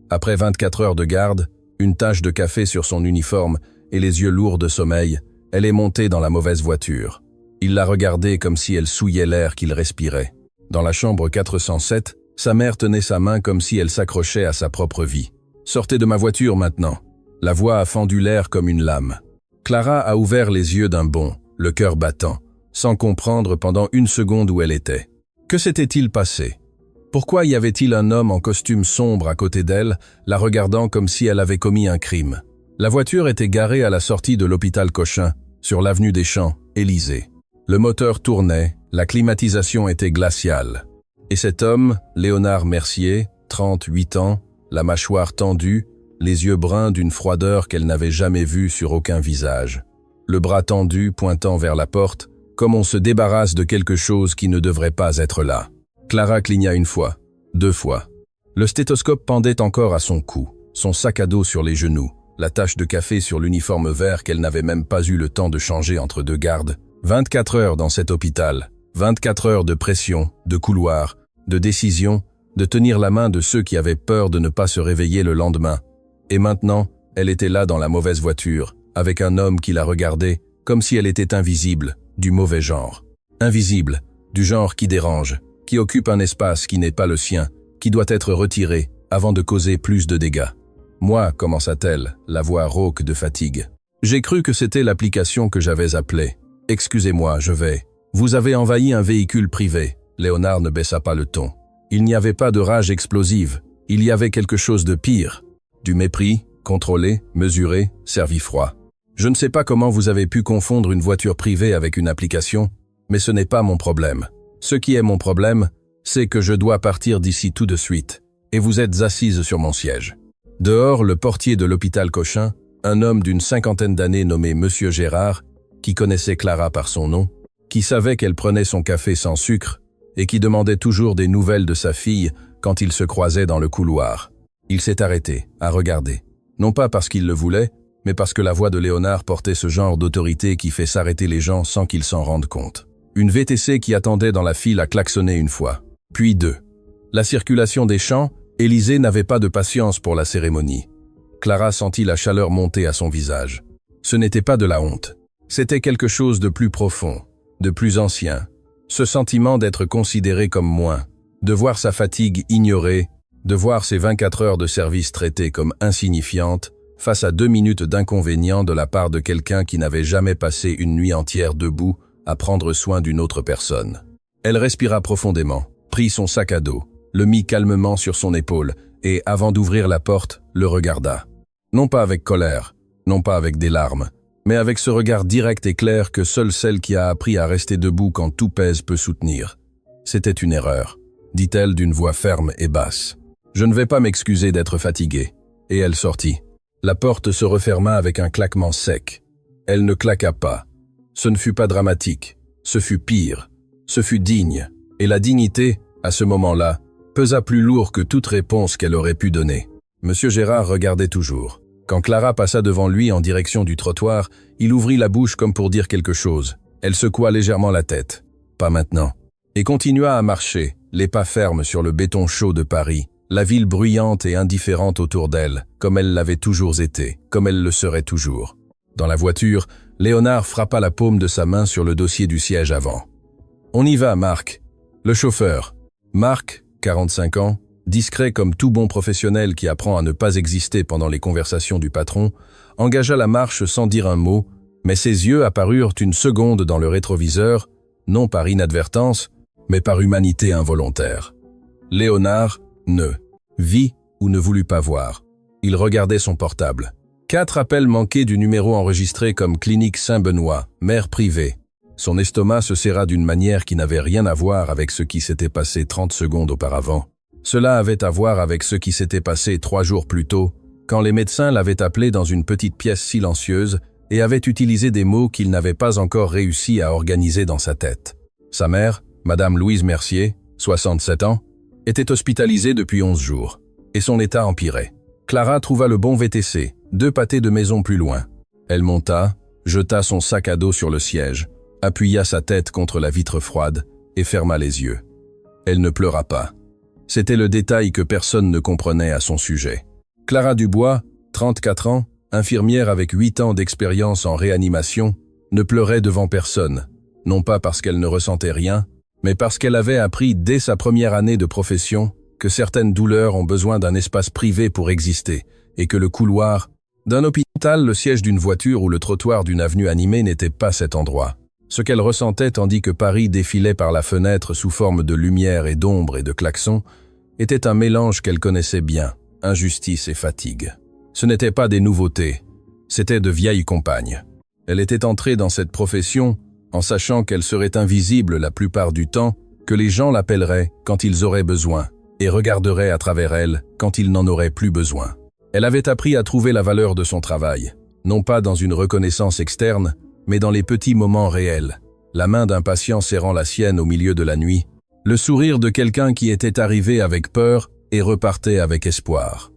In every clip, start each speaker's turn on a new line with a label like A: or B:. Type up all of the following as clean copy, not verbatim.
A: Après 24 heures de garde, une tache de café sur son uniforme et les yeux lourds de sommeil, elle est montée dans la mauvaise voiture. Il la regardait comme si elle souillait l'air qu'il respirait. Dans la chambre 407, sa mère tenait sa main comme si elle s'accrochait à sa propre vie. « Sortez de ma voiture maintenant !» La voix a fendu l'air comme une lame. Clara a ouvert les yeux d'un bond, le cœur battant, sans comprendre pendant une seconde où elle était. Que s'était-il passé? Pourquoi y avait-il un homme en costume sombre à côté d'elle, la regardant comme si elle avait commis un crime? La voiture était garée à la sortie de l'hôpital Cochin, sur l'avenue des Champs, Élysée. Le moteur tournait, la climatisation était glaciale. Et cet homme, Léonard Mercier, 38 ans, la mâchoire tendue, les yeux bruns d'une froideur qu'elle n'avait jamais vue sur aucun visage. Le bras tendu pointant vers la porte, comme on se débarrasse de quelque chose qui ne devrait pas être là. Clara cligna une fois, 2 fois. Le stéthoscope pendait encore à son cou, son sac à dos sur les genoux, la tache de café sur l'uniforme vert qu'elle n'avait même pas eu le temps de changer entre 2 gardes. 24 heures dans cet hôpital, 24 heures de pression, de couloir, de décision, de tenir la main de ceux qui avaient peur de ne pas se réveiller le lendemain. Et maintenant, elle était là dans la mauvaise voiture, avec un homme qui la regardait, comme si elle était invisible, du mauvais genre. Invisible, du genre qui dérange, qui occupe un espace qui n'est pas le sien, qui doit être retiré avant de causer plus de dégâts. Moi, commença-t-elle, la voix rauque de fatigue. J'ai cru que c'était l'application que j'avais appelée. Excusez-moi, je vais. Vous avez envahi un véhicule privé. Léonard ne baissa pas le ton. Il n'y avait pas de rage explosive. Il y avait quelque chose de pire. Du mépris, contrôlé, mesuré, servi froid. Je ne sais pas comment vous avez pu confondre une voiture privée avec une application, mais ce n'est pas mon problème. Ce qui est mon problème, c'est que je dois partir d'ici tout de suite, et vous êtes assise sur mon siège. Dehors, le portier de l'hôpital Cochin, un homme d'une 50aine d'années nommé Monsieur Gérard, qui connaissait Clara par son nom, qui savait qu'elle prenait son café sans sucre, et qui demandait toujours des nouvelles de sa fille quand ils se croisaient dans le couloir. Il s'est arrêté, à regarder. Non pas parce qu'il le voulait, mais parce que la voix de Léonard portait ce genre d'autorité qui fait s'arrêter les gens sans qu'ils s'en rendent compte. Une VTC qui attendait dans la file a klaxonné une fois, puis 2. La circulation des champs, Élysée n'avait pas de patience pour la cérémonie. Clara sentit la chaleur monter à son visage. Ce n'était pas de la honte. C'était quelque chose de plus profond, de plus ancien. Ce sentiment d'être considéré comme moins, de voir sa fatigue ignorée, de voir ses 24 heures de service traitées comme insignifiantes face à 2 minutes d'inconvénient de la part de quelqu'un qui n'avait jamais passé une nuit entière debout à prendre soin d'une autre personne. Elle respira profondément, prit son sac à dos, le mit calmement sur son épaule et, avant d'ouvrir la porte, le regarda. Non pas avec colère, non pas avec des larmes, mais avec ce regard direct et clair que seule celle qui a appris à rester debout quand tout pèse peut soutenir. C'était une erreur, dit-elle d'une voix ferme et basse. Je ne vais pas m'excuser d'être fatiguée. Et elle sortit. La porte se referma avec un claquement sec. Elle ne claqua pas. Ce ne fut pas dramatique. Ce fut pire. Ce fut digne. Et la dignité, à ce moment-là, pesa plus lourd que toute réponse qu'elle aurait pu donner. Monsieur Gérard regardait toujours. Quand Clara passa devant lui en direction du trottoir, il ouvrit la bouche comme pour dire quelque chose. Elle secoua légèrement la tête. Pas maintenant. Et continua à marcher, les pas fermes sur le béton chaud de Paris, la ville bruyante et indifférente autour d'elle, comme elle l'avait toujours été, comme elle le serait toujours. Dans la voiture, Léonard frappa la paume de sa main sur le dossier du siège avant. « On y va, Marc. » Le chauffeur. Marc, 45 ans, discret comme tout bon professionnel qui apprend à ne pas exister pendant les conversations du patron, engagea la marche sans dire un mot, mais ses yeux apparurent une seconde dans le rétroviseur, non par inadvertance, mais par humanité involontaire. Léonard ne vit ou ne voulut pas voir. Il regardait son portable. 4 appels manqués du numéro enregistré comme Clinique Saint-Benoît, mère privée. Son estomac se serra d'une manière qui n'avait rien à voir avec ce qui s'était passé 30 secondes auparavant. Cela avait à voir avec ce qui s'était passé 3 jours plus tôt, quand les médecins l'avaient appelé dans une petite pièce silencieuse et avaient utilisé des mots qu'il n'avait pas encore réussi à organiser dans sa tête. Sa mère, Madame Louise Mercier, 67 ans, était hospitalisée depuis 11 jours, et son état empirait. Clara trouva le bon VTC, 2 pâtés de maison plus loin. Elle monta, jeta son sac à dos sur le siège, appuya sa tête contre la vitre froide et ferma les yeux. Elle ne pleura pas. C'était le détail que personne ne comprenait à son sujet. Clara Dubois, 34 ans, infirmière avec 8 ans d'expérience en réanimation, ne pleurait devant personne, non pas parce qu'elle ne ressentait rien, mais parce qu'elle avait appris dès sa première année de profession que certaines douleurs ont besoin d'un espace privé pour exister, et que le couloir d'un hôpital, le siège d'une voiture ou le trottoir d'une avenue animée n'était pas cet endroit. Ce qu'elle ressentait tandis que Paris défilait par la fenêtre sous forme de lumière et d'ombre et de klaxons, était un mélange qu'elle connaissait bien, injustice et fatigue. Ce n'étaient pas des nouveautés, c'étaient de vieilles compagnes. Elle était entrée dans cette profession en sachant qu'elle serait invisible la plupart du temps, que les gens l'appelleraient quand ils auraient besoin et regarderaient à travers elle quand ils n'en auraient plus besoin. Elle avait appris à trouver la valeur de son travail, non pas dans une reconnaissance externe, mais dans les petits moments réels, la main d'un patient serrant la sienne au milieu de la nuit, le sourire de quelqu'un qui était arrivé avec peur et repartait avec espoir.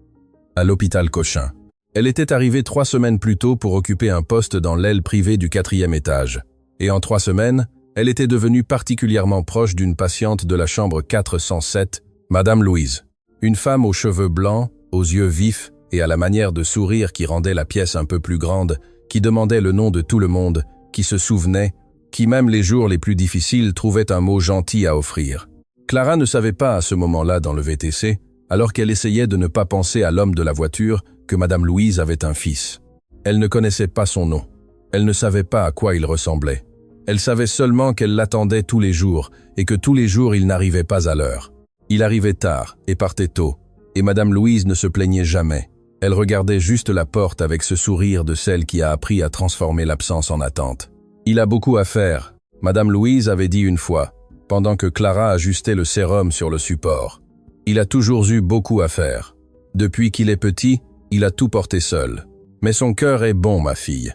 A: À l'hôpital Cochin. Elle était arrivée 3 semaines plus tôt pour occuper un poste dans l'aile privée du 4e étage. Et en 3 semaines, elle était devenue particulièrement proche d'une patiente de la chambre 407, Madame Louise. Une femme aux cheveux blancs, aux yeux vifs et à la manière de sourire qui rendait la pièce un peu plus grande, qui demandait le nom de tout le monde, qui se souvenait, qui même les jours les plus difficiles trouvait un mot gentil à offrir. Clara ne savait pas à ce moment-là dans le VTC, alors qu'elle essayait de ne pas penser à l'homme de la voiture, que Madame Louise avait un fils. Elle ne connaissait pas son nom. Elle ne savait pas à quoi il ressemblait. Elle savait seulement qu'elle l'attendait tous les jours et que tous les jours il n'arrivait pas à l'heure. Il arrivait tard et partait tôt, et Madame Louise ne se plaignait jamais. Elle regardait juste la porte avec ce sourire de celle qui a appris à transformer l'absence en attente. Il a beaucoup à faire, Madame Louise avait dit une fois, pendant que Clara ajustait le sérum sur le support. Il a toujours eu beaucoup à faire. Depuis qu'il est petit, il a tout porté seul. Mais son cœur est bon, ma fille.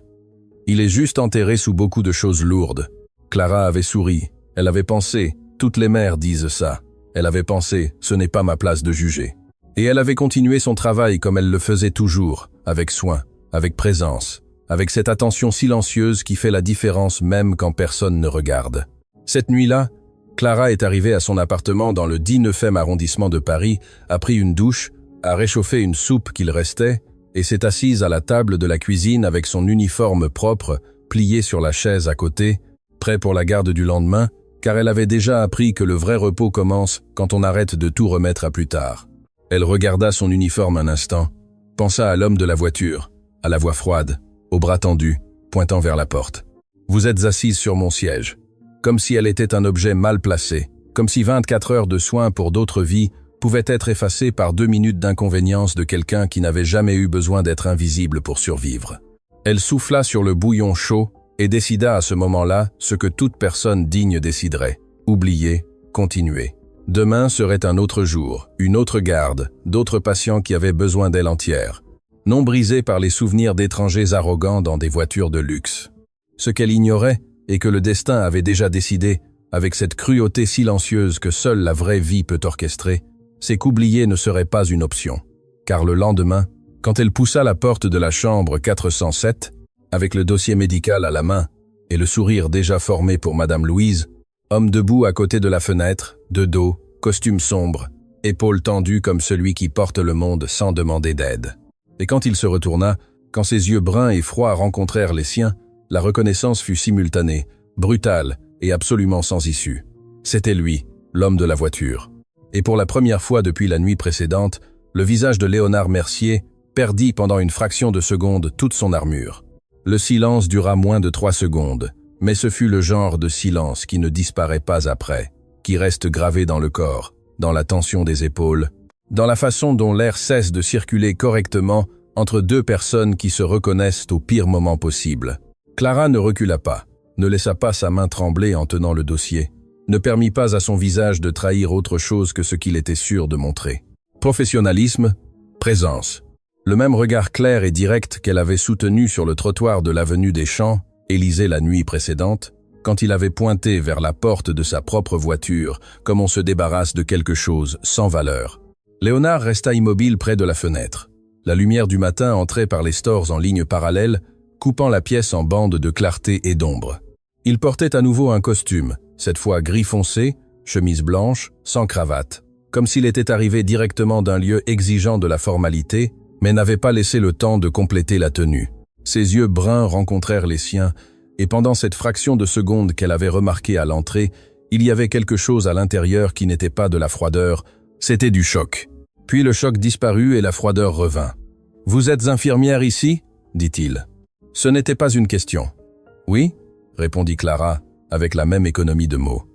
A: Il est juste enterré sous beaucoup de choses lourdes. Clara avait souri. Elle avait pensé, toutes les mères disent ça. Elle avait pensé, ce n'est pas ma place de juger. Et elle avait continué son travail comme elle le faisait toujours, avec soin, avec présence, avec cette attention silencieuse qui fait la différence même quand personne ne regarde. Cette nuit-là, Clara est arrivée à son appartement dans le 19e arrondissement de Paris, a pris une douche, a réchauffé une soupe qu'il restait, et s'est assise à la table de la cuisine avec son uniforme propre, plié sur la chaise à côté, prêt pour la garde du lendemain, car elle avait déjà appris que le vrai repos commence quand on arrête de tout remettre à plus tard. Elle regarda son uniforme un instant, pensa à l'homme de la voiture, à la voix froide, aux bras tendus, pointant vers la porte. « Vous êtes assise sur mon siège », comme si elle était un objet mal placé, comme si 24 heures de soins pour d'autres vies pouvaient être effacées par 2 minutes d'inconvénience de quelqu'un qui n'avait jamais eu besoin d'être invisible pour survivre. Elle souffla sur le bouillon chaud et décida à ce moment-là ce que toute personne digne déciderait. Oublier, continuer. Demain serait un autre jour, une autre garde, d'autres patients qui avaient besoin d'elle entière, non brisés par les souvenirs d'étrangers arrogants dans des voitures de luxe. Ce qu'elle ignorait, et que le destin avait déjà décidé, avec cette cruauté silencieuse que seule la vraie vie peut orchestrer, c'est qu'oublier ne serait pas une option. Car le lendemain, quand elle poussa la porte de la chambre 407, avec le dossier médical à la main et le sourire déjà formé pour Madame Louise, homme debout à côté de la fenêtre, de dos, costume sombre, épaules tendues comme celui qui porte le monde sans demander d'aide. Et quand il se retourna, quand ses yeux bruns et froids rencontrèrent les siens, la reconnaissance fut simultanée, brutale et absolument sans issue. C'était lui, l'homme de la voiture. Et pour la première fois depuis la nuit précédente, le visage de Léonard Mercier perdit pendant une fraction de seconde toute son armure. Le silence dura moins de 3 secondes, mais ce fut le genre de silence qui ne disparaît pas après, qui reste gravé dans le corps, dans la tension des épaules, dans la façon dont l'air cesse de circuler correctement entre 2 personnes qui se reconnaissent au pire moment possible. Clara ne recula pas, ne laissa pas sa main trembler en tenant le dossier, ne permit pas à son visage de trahir autre chose que ce qu'il était sûr de montrer. Professionnalisme, présence. Le même regard clair et direct qu'elle avait soutenu sur le trottoir de l'avenue des Champs, Élysée la nuit précédente, quand il avait pointé vers la porte de sa propre voiture, comme on se débarrasse de quelque chose sans valeur. Léonard resta immobile près de la fenêtre. La lumière du matin entrait par les stores en ligne parallèle, coupant la pièce en bandes de clarté et d'ombre. Il portait à nouveau un costume, cette fois gris foncé, chemise blanche, sans cravate. Comme s'il était arrivé directement d'un lieu exigeant de la formalité, mais n'avait pas laissé le temps de compléter la tenue. Ses yeux bruns rencontrèrent les siens, et pendant cette fraction de seconde qu'elle avait remarquée à l'entrée, il y avait quelque chose à l'intérieur qui n'était pas de la froideur, c'était du choc. Puis le choc disparut et la froideur revint. « Vous êtes infirmière ici ?» dit-il. Ce n'était pas une question. « Oui ?» répondit Clara, avec la même économie de mots.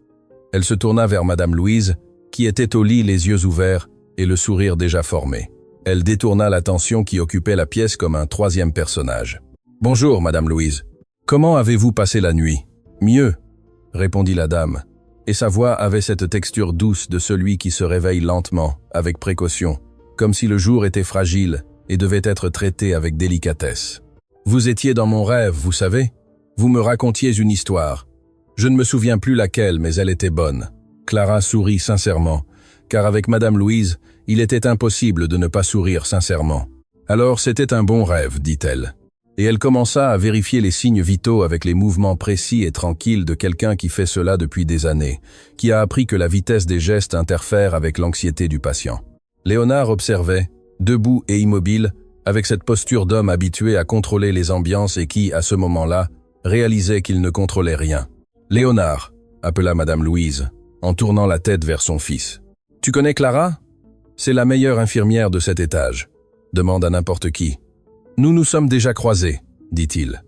A: Elle se tourna vers Madame Louise, qui était au lit les yeux ouverts et le sourire déjà formé. Elle détourna l'attention qui occupait la pièce comme un troisième personnage. « Bonjour, Madame Louise. Comment avez-vous passé la nuit ?»« Mieux, » répondit la dame, et sa voix avait cette texture douce de celui qui se réveille lentement, avec précaution, comme si le jour était fragile et devait être traité avec délicatesse. « Vous étiez dans mon rêve, vous savez. Vous me racontiez une histoire. Je ne me souviens plus laquelle, mais elle était bonne. » Clara sourit sincèrement, car avec Madame Louise, il était impossible de ne pas sourire sincèrement. « Alors c'était un bon rêve, dit-elle. » Et elle commença à vérifier les signes vitaux avec les mouvements précis et tranquilles de quelqu'un qui fait cela depuis des années, qui a appris que la vitesse des gestes interfère avec l'anxiété du patient. Léonard observait, debout et immobile, avec cette posture d'homme habitué à contrôler les ambiances et qui, à ce moment-là, réalisait qu'il ne contrôlait rien. « Léonard » appela Madame Louise, en tournant la tête vers son fils. « Tu connais Clara ? C'est la meilleure infirmière de cet étage. » demande à n'importe qui. « Nous nous sommes déjà croisés, » dit-il.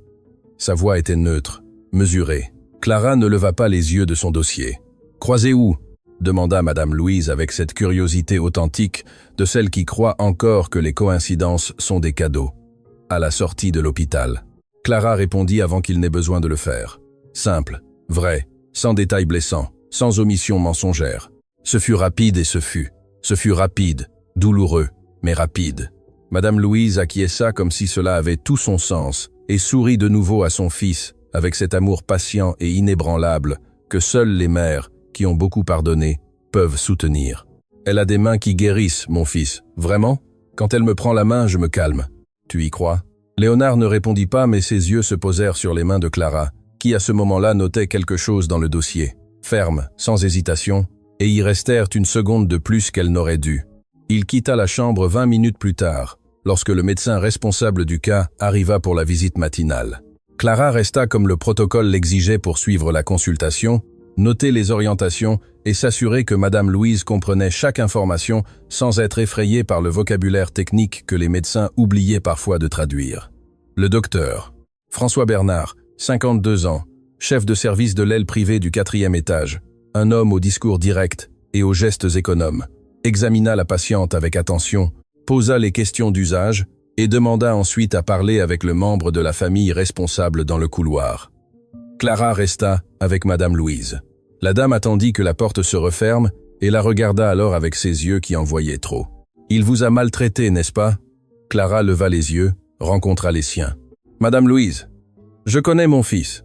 A: Sa voix était neutre, mesurée. Clara ne leva pas les yeux de son dossier. « Croisés où ?» demanda Madame Louise avec cette curiosité authentique de celle qui croit encore que les coïncidences sont des cadeaux. « À la sortie de l'hôpital. » Clara répondit avant qu'il n'ait besoin de le faire. Simple, vrai, sans détails blessants, sans omission mensongère. Ce fut rapide et ce fut rapide, douloureux, mais rapide. Madame Louise acquiesça comme si cela avait tout son sens et sourit de nouveau à son fils avec cet amour patient et inébranlable que seules les mères, qui ont beaucoup pardonné, peuvent soutenir. « Elle a des mains qui guérissent, mon fils. Vraiment ? Quand elle me prend la main, je me calme. Tu y crois ?» Léonard ne répondit pas, mais ses yeux se posèrent sur les mains de Clara, qui à ce moment-là notait quelque chose dans le dossier. Ferme, sans hésitation, et y restèrent une seconde de plus qu'elle n'aurait dû. Il quitta la chambre 20 minutes plus tard, lorsque le médecin responsable du cas arriva pour la visite matinale. Clara resta comme le protocole l'exigeait pour suivre la consultation, noter les orientations et s'assurer que Madame Louise comprenait chaque information sans être effrayée par le vocabulaire technique que les médecins oubliaient parfois de traduire. Le docteur, François Bernard, 52 ans, chef de service de l'aile privée du 4e étage, un homme au discours direct et aux gestes économes, examina la patiente avec attention, posa les questions d'usage et demanda ensuite à parler avec le membre de la famille responsable dans le couloir. Clara resta avec Madame Louise. La dame attendit que la porte se referme et la regarda alors avec ses yeux qui en voyaient trop. « Il vous a maltraité, n'est-ce pas ?» Clara leva les yeux, rencontra les siens. « Madame Louise, je connais mon fils, »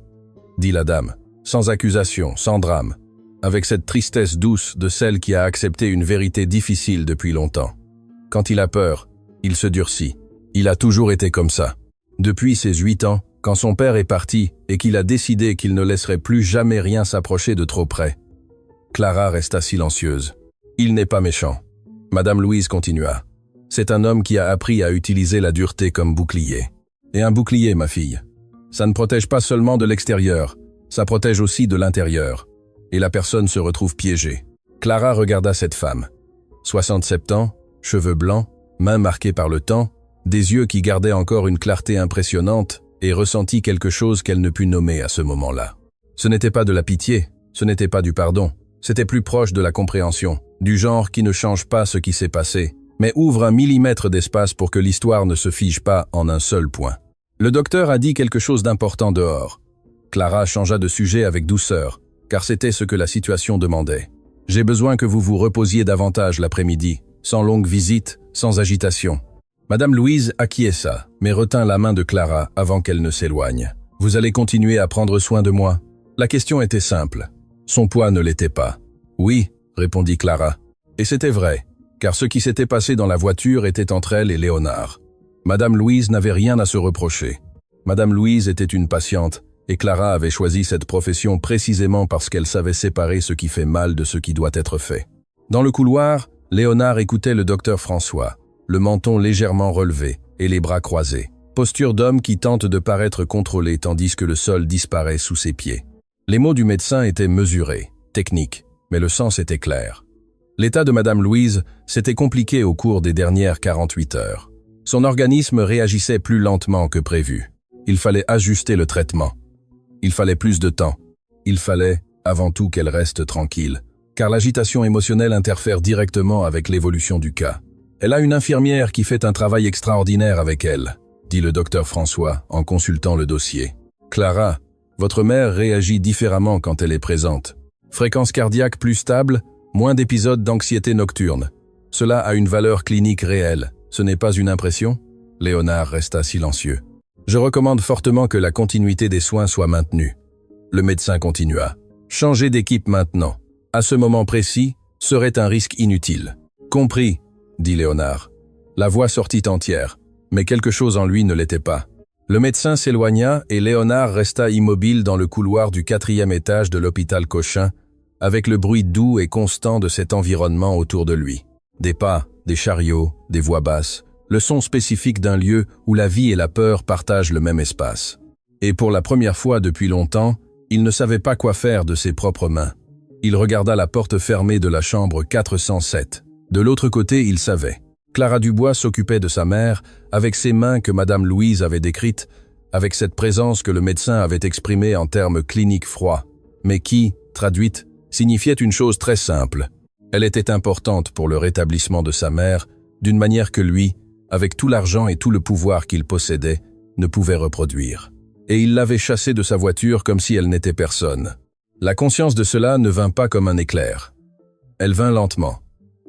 A: dit la dame, sans accusation, sans drame, avec cette tristesse douce de celle qui a accepté une vérité difficile depuis longtemps. Quand il a peur, il se durcit. Il a toujours été comme ça. Depuis ses 8 ans, quand son père est parti et qu'il a décidé qu'il ne laisserait plus jamais rien s'approcher de trop près. Clara resta silencieuse. Il n'est pas méchant. Madame Louise continua. C'est un homme qui a appris à utiliser la dureté comme bouclier. Et un bouclier, ma fille. Ça ne protège pas seulement de l'extérieur, ça protège aussi de l'intérieur. Et la personne se retrouve piégée. Clara regarda cette femme. 67 ans, cheveux blancs, mains marquées par le temps, des yeux qui gardaient encore une clarté impressionnante, et ressentit quelque chose qu'elle ne put nommer à ce moment-là. Ce n'était pas de la pitié, ce n'était pas du pardon, c'était plus proche de la compréhension, du genre qui ne change pas ce qui s'est passé, mais ouvre un millimètre d'espace pour que l'histoire ne se fige pas en un seul point. Le docteur a dit quelque chose d'important dehors. Clara changea de sujet avec douceur, car c'était ce que la situation demandait. « J'ai besoin que vous vous reposiez davantage l'après-midi, sans longue visite, sans agitation. » Madame Louise acquiesça, mais retint la main de Clara avant qu'elle ne s'éloigne. « Vous allez continuer à prendre soin de moi ?» La question était simple. Son poids ne l'était pas. « Oui », répondit Clara. Et c'était vrai, car ce qui s'était passé dans la voiture était entre elle et Léonard. Madame Louise n'avait rien à se reprocher. Madame Louise était une patiente, et Clara avait choisi cette profession précisément parce qu'elle savait séparer ce qui fait mal de ce qui doit être fait. Dans le couloir, Léonard écoutait le docteur François, le menton légèrement relevé et les bras croisés. Posture d'homme qui tente de paraître contrôlé tandis que le sol disparaît sous ses pieds. Les mots du médecin étaient mesurés, techniques, mais le sens était clair. L'état de Madame Louise s'était compliqué au cours des dernières 48 heures. Son organisme réagissait plus lentement que prévu. Il fallait ajuster le traitement. Il fallait plus de temps. Il fallait, avant tout, qu'elle reste tranquille, car l'agitation émotionnelle interfère directement avec l'évolution du cas. Elle a une infirmière qui fait un travail extraordinaire avec elle, dit le docteur François en consultant le dossier. Clara, votre mère réagit différemment quand elle est présente. Fréquence cardiaque plus stable, moins d'épisodes d'anxiété nocturne. Cela a une valeur clinique réelle. Ce n'est pas une impression? Léonard resta silencieux. Je recommande fortement que la continuité des soins soit maintenue. Le médecin continua. Changer d'équipe maintenant, à ce moment précis, serait un risque inutile. Compris, dit Léonard. La voix sortit entière, mais quelque chose en lui ne l'était pas. Le médecin s'éloigna et Léonard resta immobile dans le couloir du 4e étage de l'hôpital Cochin, avec le bruit doux et constant de cet environnement autour de lui. Des pas, des chariots, des voix basses, le son spécifique d'un lieu où la vie et la peur partagent le même espace. Et pour la première fois depuis longtemps, il ne savait pas quoi faire de ses propres mains. Il regarda la porte fermée de la chambre 407. De l'autre côté, il savait. Clara Dubois s'occupait de sa mère, avec ces mains que Madame Louise avait décrites, avec cette présence que le médecin avait exprimée en termes cliniques froids, mais qui, traduite, signifiait une chose très simple. Elle était importante pour le rétablissement de sa mère, d'une manière que lui, avec tout l'argent et tout le pouvoir qu'il possédait, ne pouvait reproduire. Et il l'avait chassée de sa voiture comme si elle n'était personne. La conscience de cela ne vint pas comme un éclair. Elle vint lentement,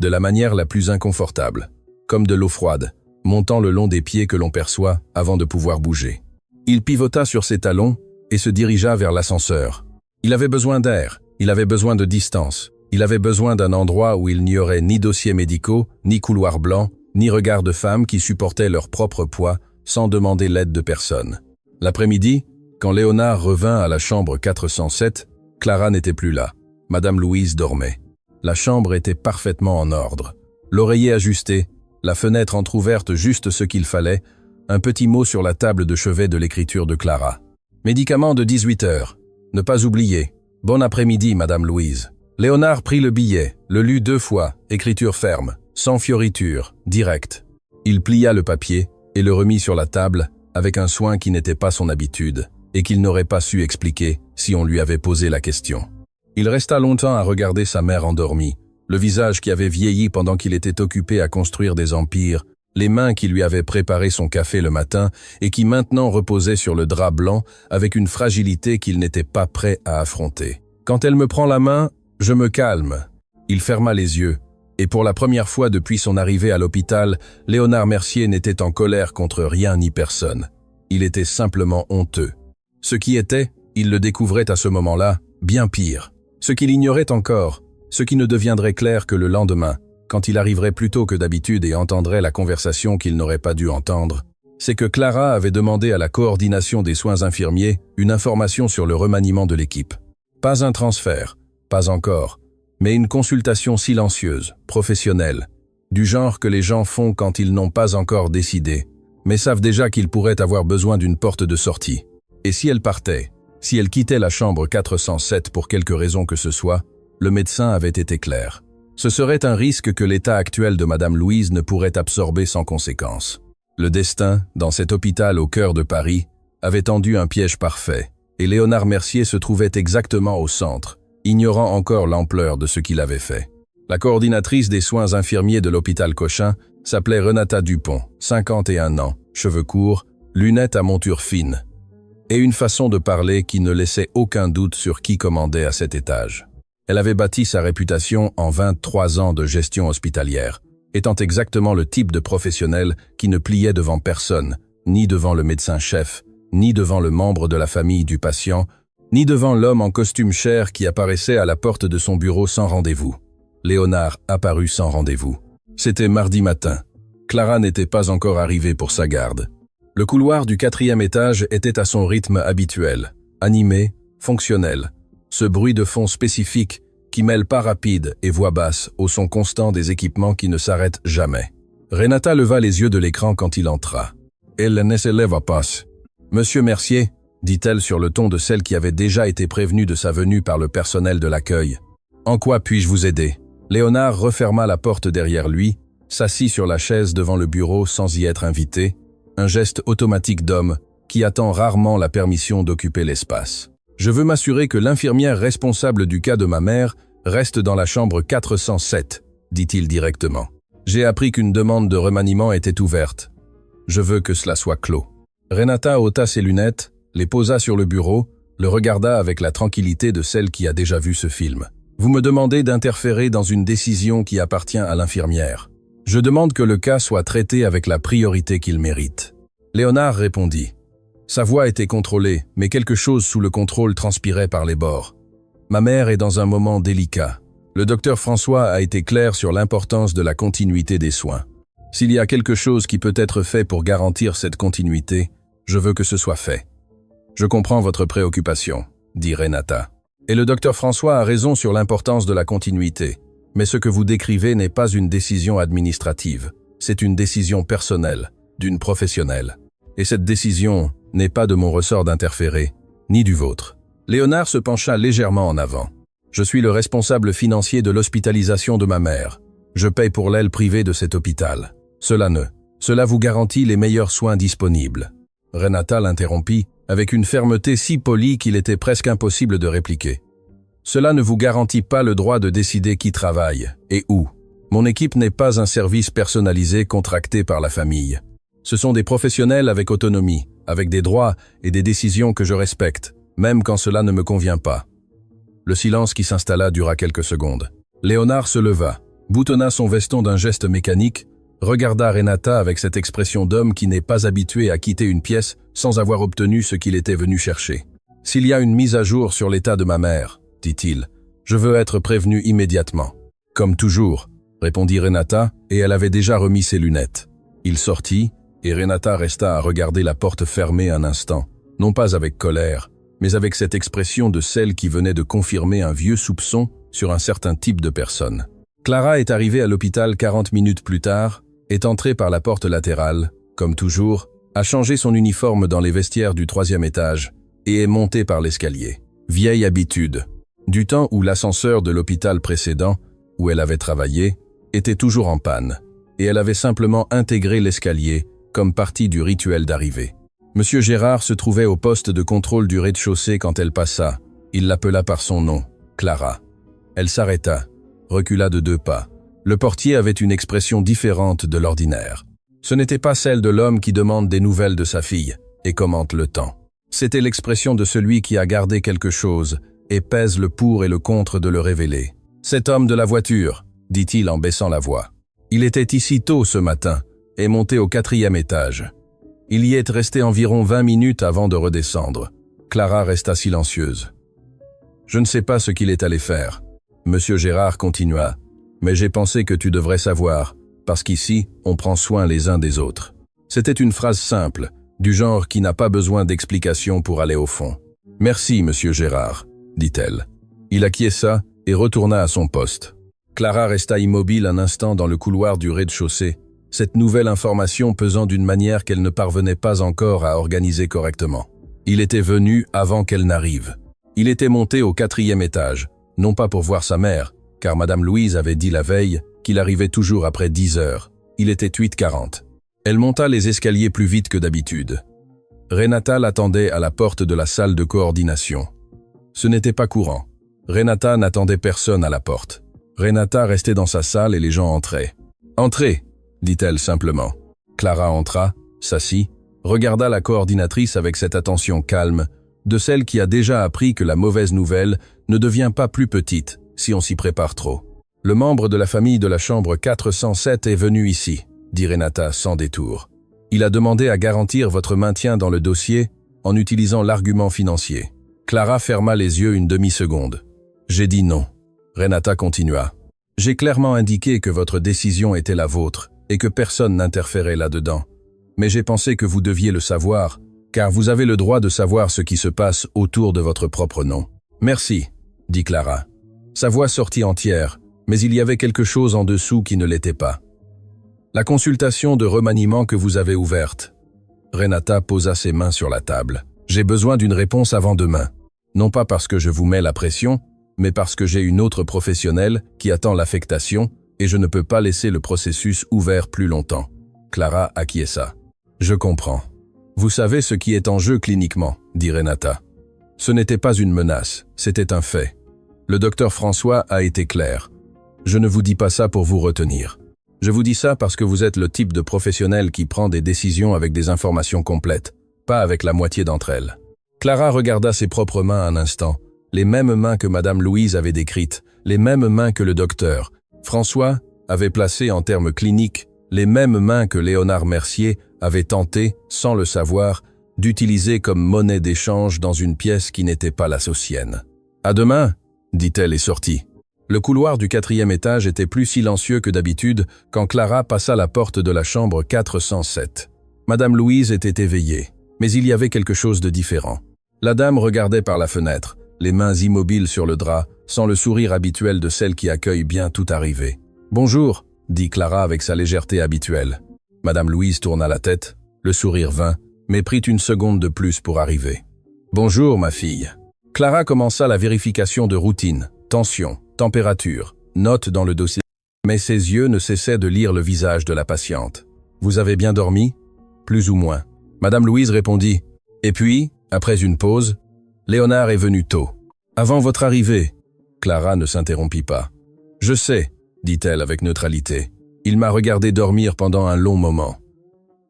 A: de la manière la plus inconfortable, comme de l'eau froide, montant le long des pieds que l'on perçoit avant de pouvoir bouger. Il pivota sur ses talons et se dirigea vers l'ascenseur. Il avait besoin d'air, il avait besoin de distance, il avait besoin d'un endroit où il n'y aurait ni dossiers médicaux, ni couloirs blancs, ni regards de femmes qui supportaient leur propre poids sans demander l'aide de personne. L'après-midi, quand Léonard revint à la chambre 407, Clara n'était plus là. Madame Louise dormait. La chambre était parfaitement en ordre. L'oreiller ajusté, la fenêtre entr'ouverte juste ce qu'il fallait, un petit mot sur la table de chevet de l'écriture de Clara. Médicament de 18 heures. Ne pas oublier. Bon après-midi, Madame Louise. Léonard prit le billet, le lut 2 fois, écriture ferme, sans fioriture, direct. Il plia le papier et le remit sur la table avec un soin qui n'était pas son habitude et qu'il n'aurait pas su expliquer si on lui avait posé la question. Il resta longtemps à regarder sa mère endormie, le visage qui avait vieilli pendant qu'il était occupé à construire des empires, les mains qui lui avaient préparé son café le matin et qui maintenant reposaient sur le drap blanc avec une fragilité qu'il n'était pas prêt à affronter. Quand elle me prend la main, je me calme. Il ferma les yeux. Et pour la première fois depuis son arrivée à l'hôpital, Léonard Mercier n'était en colère contre rien ni personne. Il était simplement honteux. Ce qui était, il le découvrait à ce moment-là, bien pire. Ce qu'il ignorait encore, ce qui ne deviendrait clair que le lendemain, quand il arriverait plus tôt que d'habitude et entendrait la conversation qu'il n'aurait pas dû entendre, c'est que Clara avait demandé à la coordination des soins infirmiers une information sur le remaniement de l'équipe. Pas un transfert, pas encore, mais une consultation silencieuse, professionnelle, du genre que les gens font quand ils n'ont pas encore décidé, mais savent déjà qu'ils pourraient avoir besoin d'une porte de sortie. Et si elle partait, si elle quittait la chambre 407 pour quelque raison que ce soit, le médecin avait été clair. Ce serait un risque que l'état actuel de Madame Louise ne pourrait absorber sans conséquence. Le destin, dans cet hôpital au cœur de Paris, avait tendu un piège parfait, et Léonard Mercier se trouvait exactement au centre, ignorant encore l'ampleur de ce qu'il avait fait. La coordinatrice des soins infirmiers de l'hôpital Cochin s'appelait Renata Dupont, 51 ans, cheveux courts, lunettes à monture fine, et une façon de parler qui ne laissait aucun doute sur qui commandait à cet étage. Elle avait bâti sa réputation en 23 ans de gestion hospitalière, étant exactement le type de professionnel qui ne pliait devant personne, ni devant le médecin-chef, ni devant le membre de la famille du patient, ni devant l'homme en costume chair qui apparaissait à la porte de son bureau sans rendez-vous. Léonard apparut sans rendez-vous. C'était mardi matin. Clara n'était pas encore arrivée pour sa garde. Le couloir du 4e étage était à son rythme habituel, animé, fonctionnel. Ce bruit de fond spécifique qui mêle pas rapide et voix basse au son constant des équipements qui ne s'arrêtent jamais. Renata leva les yeux de l'écran quand il entra. Elle ne se leva pas. Monsieur Mercier, dit-elle sur le ton de celle qui avait déjà été prévenue de sa venue par le personnel de l'accueil. En quoi puis-je vous aider? Léonard referma la porte derrière lui, s'assit sur la chaise devant le bureau sans y être invité, un geste automatique d'homme qui attend rarement la permission d'occuper l'espace. Je veux m'assurer que l'infirmière responsable du cas de ma mère reste dans la chambre 407, dit-il directement. J'ai appris qu'une demande de remaniement était ouverte. Je veux que cela soit clos. Renata ôta ses lunettes, les posa sur le bureau, le regarda avec la tranquillité de celle qui a déjà vu ce film. Vous me demandez d'interférer dans une décision qui appartient à l'infirmière. Je demande que le cas soit traité avec la priorité qu'il mérite. Léonard répondit. Sa voix était contrôlée, mais quelque chose sous le contrôle transpirait par les bords. Ma mère est dans un moment délicat. Le docteur François a été clair sur l'importance de la continuité des soins. S'il y a quelque chose qui peut être fait pour garantir cette continuité, je veux que ce soit fait. Je comprends votre préoccupation, dit Renata. Et le docteur François a raison sur l'importance de la continuité. Mais ce que vous décrivez n'est pas une décision administrative. C'est une décision personnelle, d'une professionnelle. Et cette décision n'est pas de mon ressort d'interférer, ni du vôtre. Léonard se pencha légèrement en avant. Je suis le responsable financier de l'hospitalisation de ma mère. Je paye pour l'aile privée de cet hôpital. Cela vous garantit les meilleurs soins disponibles. Renata l'interrompit avec une fermeté si polie qu'il était presque impossible de répliquer. Cela ne vous garantit pas le droit de décider qui travaille et où. Mon équipe n'est pas un service personnalisé contracté par la famille. Ce sont des professionnels avec autonomie, avec des droits et des décisions que je respecte, même quand cela ne me convient pas. Le silence qui s'installa dura quelques secondes. Léonard se leva, boutonna son veston d'un geste mécanique, regarda Renata avec cette expression d'homme qui n'est pas habitué à quitter une pièce sans avoir obtenu ce qu'il était venu chercher. « S'il y a une mise à jour sur l'état de ma mère, dit-il, je veux être prévenu immédiatement. »« Comme toujours, » répondit Renata, et elle avait déjà remis ses lunettes. Il sortit, et Renata resta à regarder la porte fermée un instant, non pas avec colère, mais avec cette expression de celle qui venait de confirmer un vieux soupçon sur un certain type de personne. Clara est arrivée à l'hôpital 40 minutes plus tard, est entrée par la porte latérale, comme toujours, a changé son uniforme dans les vestiaires du 3e étage et est montée par l'escalier. Vieille habitude. Du temps où l'ascenseur de l'hôpital précédent, où elle avait travaillé, était toujours en panne, et elle avait simplement intégré l'escalier comme partie du rituel d'arrivée. Monsieur Gérard se trouvait au poste de contrôle du rez-de-chaussée quand elle passa. Il l'appela par son nom, Clara. Elle s'arrêta, recula de 2 pas. Le portier avait une expression différente de l'ordinaire. Ce n'était pas celle de l'homme qui demande des nouvelles de sa fille et commente le temps. C'était l'expression de celui qui a gardé quelque chose et pèse le pour et le contre de le révéler. « Cet homme de la voiture », dit-il en baissant la voix. Il était ici tôt ce matin et monté au 4e étage. Il y est resté environ 20 minutes avant de redescendre. Clara resta silencieuse. « Je ne sais pas ce qu'il est allé faire. » Monsieur Gérard continua. « Mais j'ai pensé que tu devrais savoir, parce qu'ici, on prend soin les uns des autres. » C'était une phrase simple, du genre qui n'a pas besoin d'explication pour aller au fond. « Merci, monsieur Gérard, » dit-elle. Il acquiesça et retourna à son poste. Clara resta immobile un instant dans le couloir du rez-de-chaussée, cette nouvelle information pesant d'une manière qu'elle ne parvenait pas encore à organiser correctement. Il était venu avant qu'elle n'arrive. Il était monté au 4e étage, non pas pour voir sa mère, car Madame Louise avait dit la veille qu'il arrivait toujours après 10 heures. Il était 8h40. Elle monta les escaliers plus vite que d'habitude. Renata l'attendait à la porte de la salle de coordination. Ce n'était pas courant. Renata n'attendait personne à la porte. Renata restait dans sa salle et les gens entraient. « Entrez !» dit-elle simplement. Clara entra, s'assit, regarda la coordinatrice avec cette attention calme, de celle qui a déjà appris que la mauvaise nouvelle ne devient pas plus petite si on s'y prépare trop. « Le membre de la famille de la chambre 407 est venu ici, » dit Renata sans détour. « Il a demandé à garantir votre maintien dans le dossier en utilisant l'argument financier. » Clara ferma les yeux une demi-seconde. « J'ai dit non. » Renata continua. « J'ai clairement indiqué que votre décision était la vôtre et que personne n'interférait là-dedans. Mais j'ai pensé que vous deviez le savoir, car vous avez le droit de savoir ce qui se passe autour de votre propre nom. »« Merci, » dit Clara. Sa voix sortit entière, mais il y avait quelque chose en dessous qui ne l'était pas. La consultation de remaniement que vous avez ouverte. Renata posa ses mains sur la table. J'ai besoin d'une réponse avant demain. Non pas parce que je vous mets la pression, mais parce que j'ai une autre professionnelle qui attend l'affectation et je ne peux pas laisser le processus ouvert plus longtemps. Clara acquiesça. Je comprends. Vous savez ce qui est en jeu cliniquement, dit Renata. Ce n'était pas une menace, c'était un fait. Le docteur François a été clair. Je ne vous dis pas ça pour vous retenir. Je vous dis ça parce que vous êtes le type de professionnel qui prend des décisions avec des informations complètes, pas avec la moitié d'entre elles. Clara regarda ses propres mains un instant, les mêmes mains que Madame Louise avait décrites, les mêmes mains que le docteur. François avait placé en termes cliniques les mêmes mains que Léonard Mercier avait tenté, sans le savoir, d'utiliser comme monnaie d'échange dans une pièce qui n'était pas la sienne. « À demain !» dit-elle et sortit. Le couloir du 4e étage était plus silencieux que d'habitude quand Clara passa la porte de la chambre 407. Madame Louise était éveillée, mais il y avait quelque chose de différent. La dame regardait par la fenêtre, les mains immobiles sur le drap, sans le sourire habituel de celle qui accueille bien tout arrivé. « Bonjour !» dit Clara avec sa légèreté habituelle. Madame Louise tourna la tête, le sourire vint, mais prit une seconde de plus pour arriver. « Bonjour, ma fille !» Clara commença la vérification de routine, tension, température, notes dans le dossier, mais ses yeux ne cessaient de lire le visage de la patiente. « Vous avez bien dormi ?»« Plus ou moins. » Madame Louise répondit. Et puis, après une pause, « Léonard est venu tôt. »« Avant votre arrivée. » Clara ne s'interrompit pas. « Je sais. » dit-elle avec neutralité. « Il m'a regardé dormir pendant un long moment. »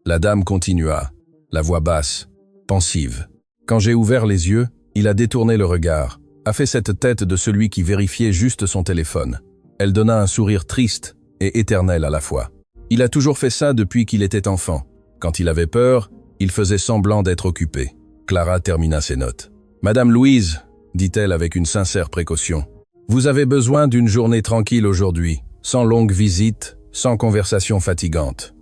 A: La dame continua, la voix basse, pensive. Quand j'ai ouvert les yeux, il a détourné le regard, a fait cette tête de celui qui vérifiait juste son téléphone. Elle donna un sourire triste et éternel à la fois. Il a toujours fait ça depuis qu'il était enfant. Quand il avait peur, il faisait semblant d'être occupé. Clara termina ses notes. « Madame Louise, » dit-elle avec une sincère précaution, « vous avez besoin d'une journée tranquille aujourd'hui, sans longue visite, sans conversation fatigante. »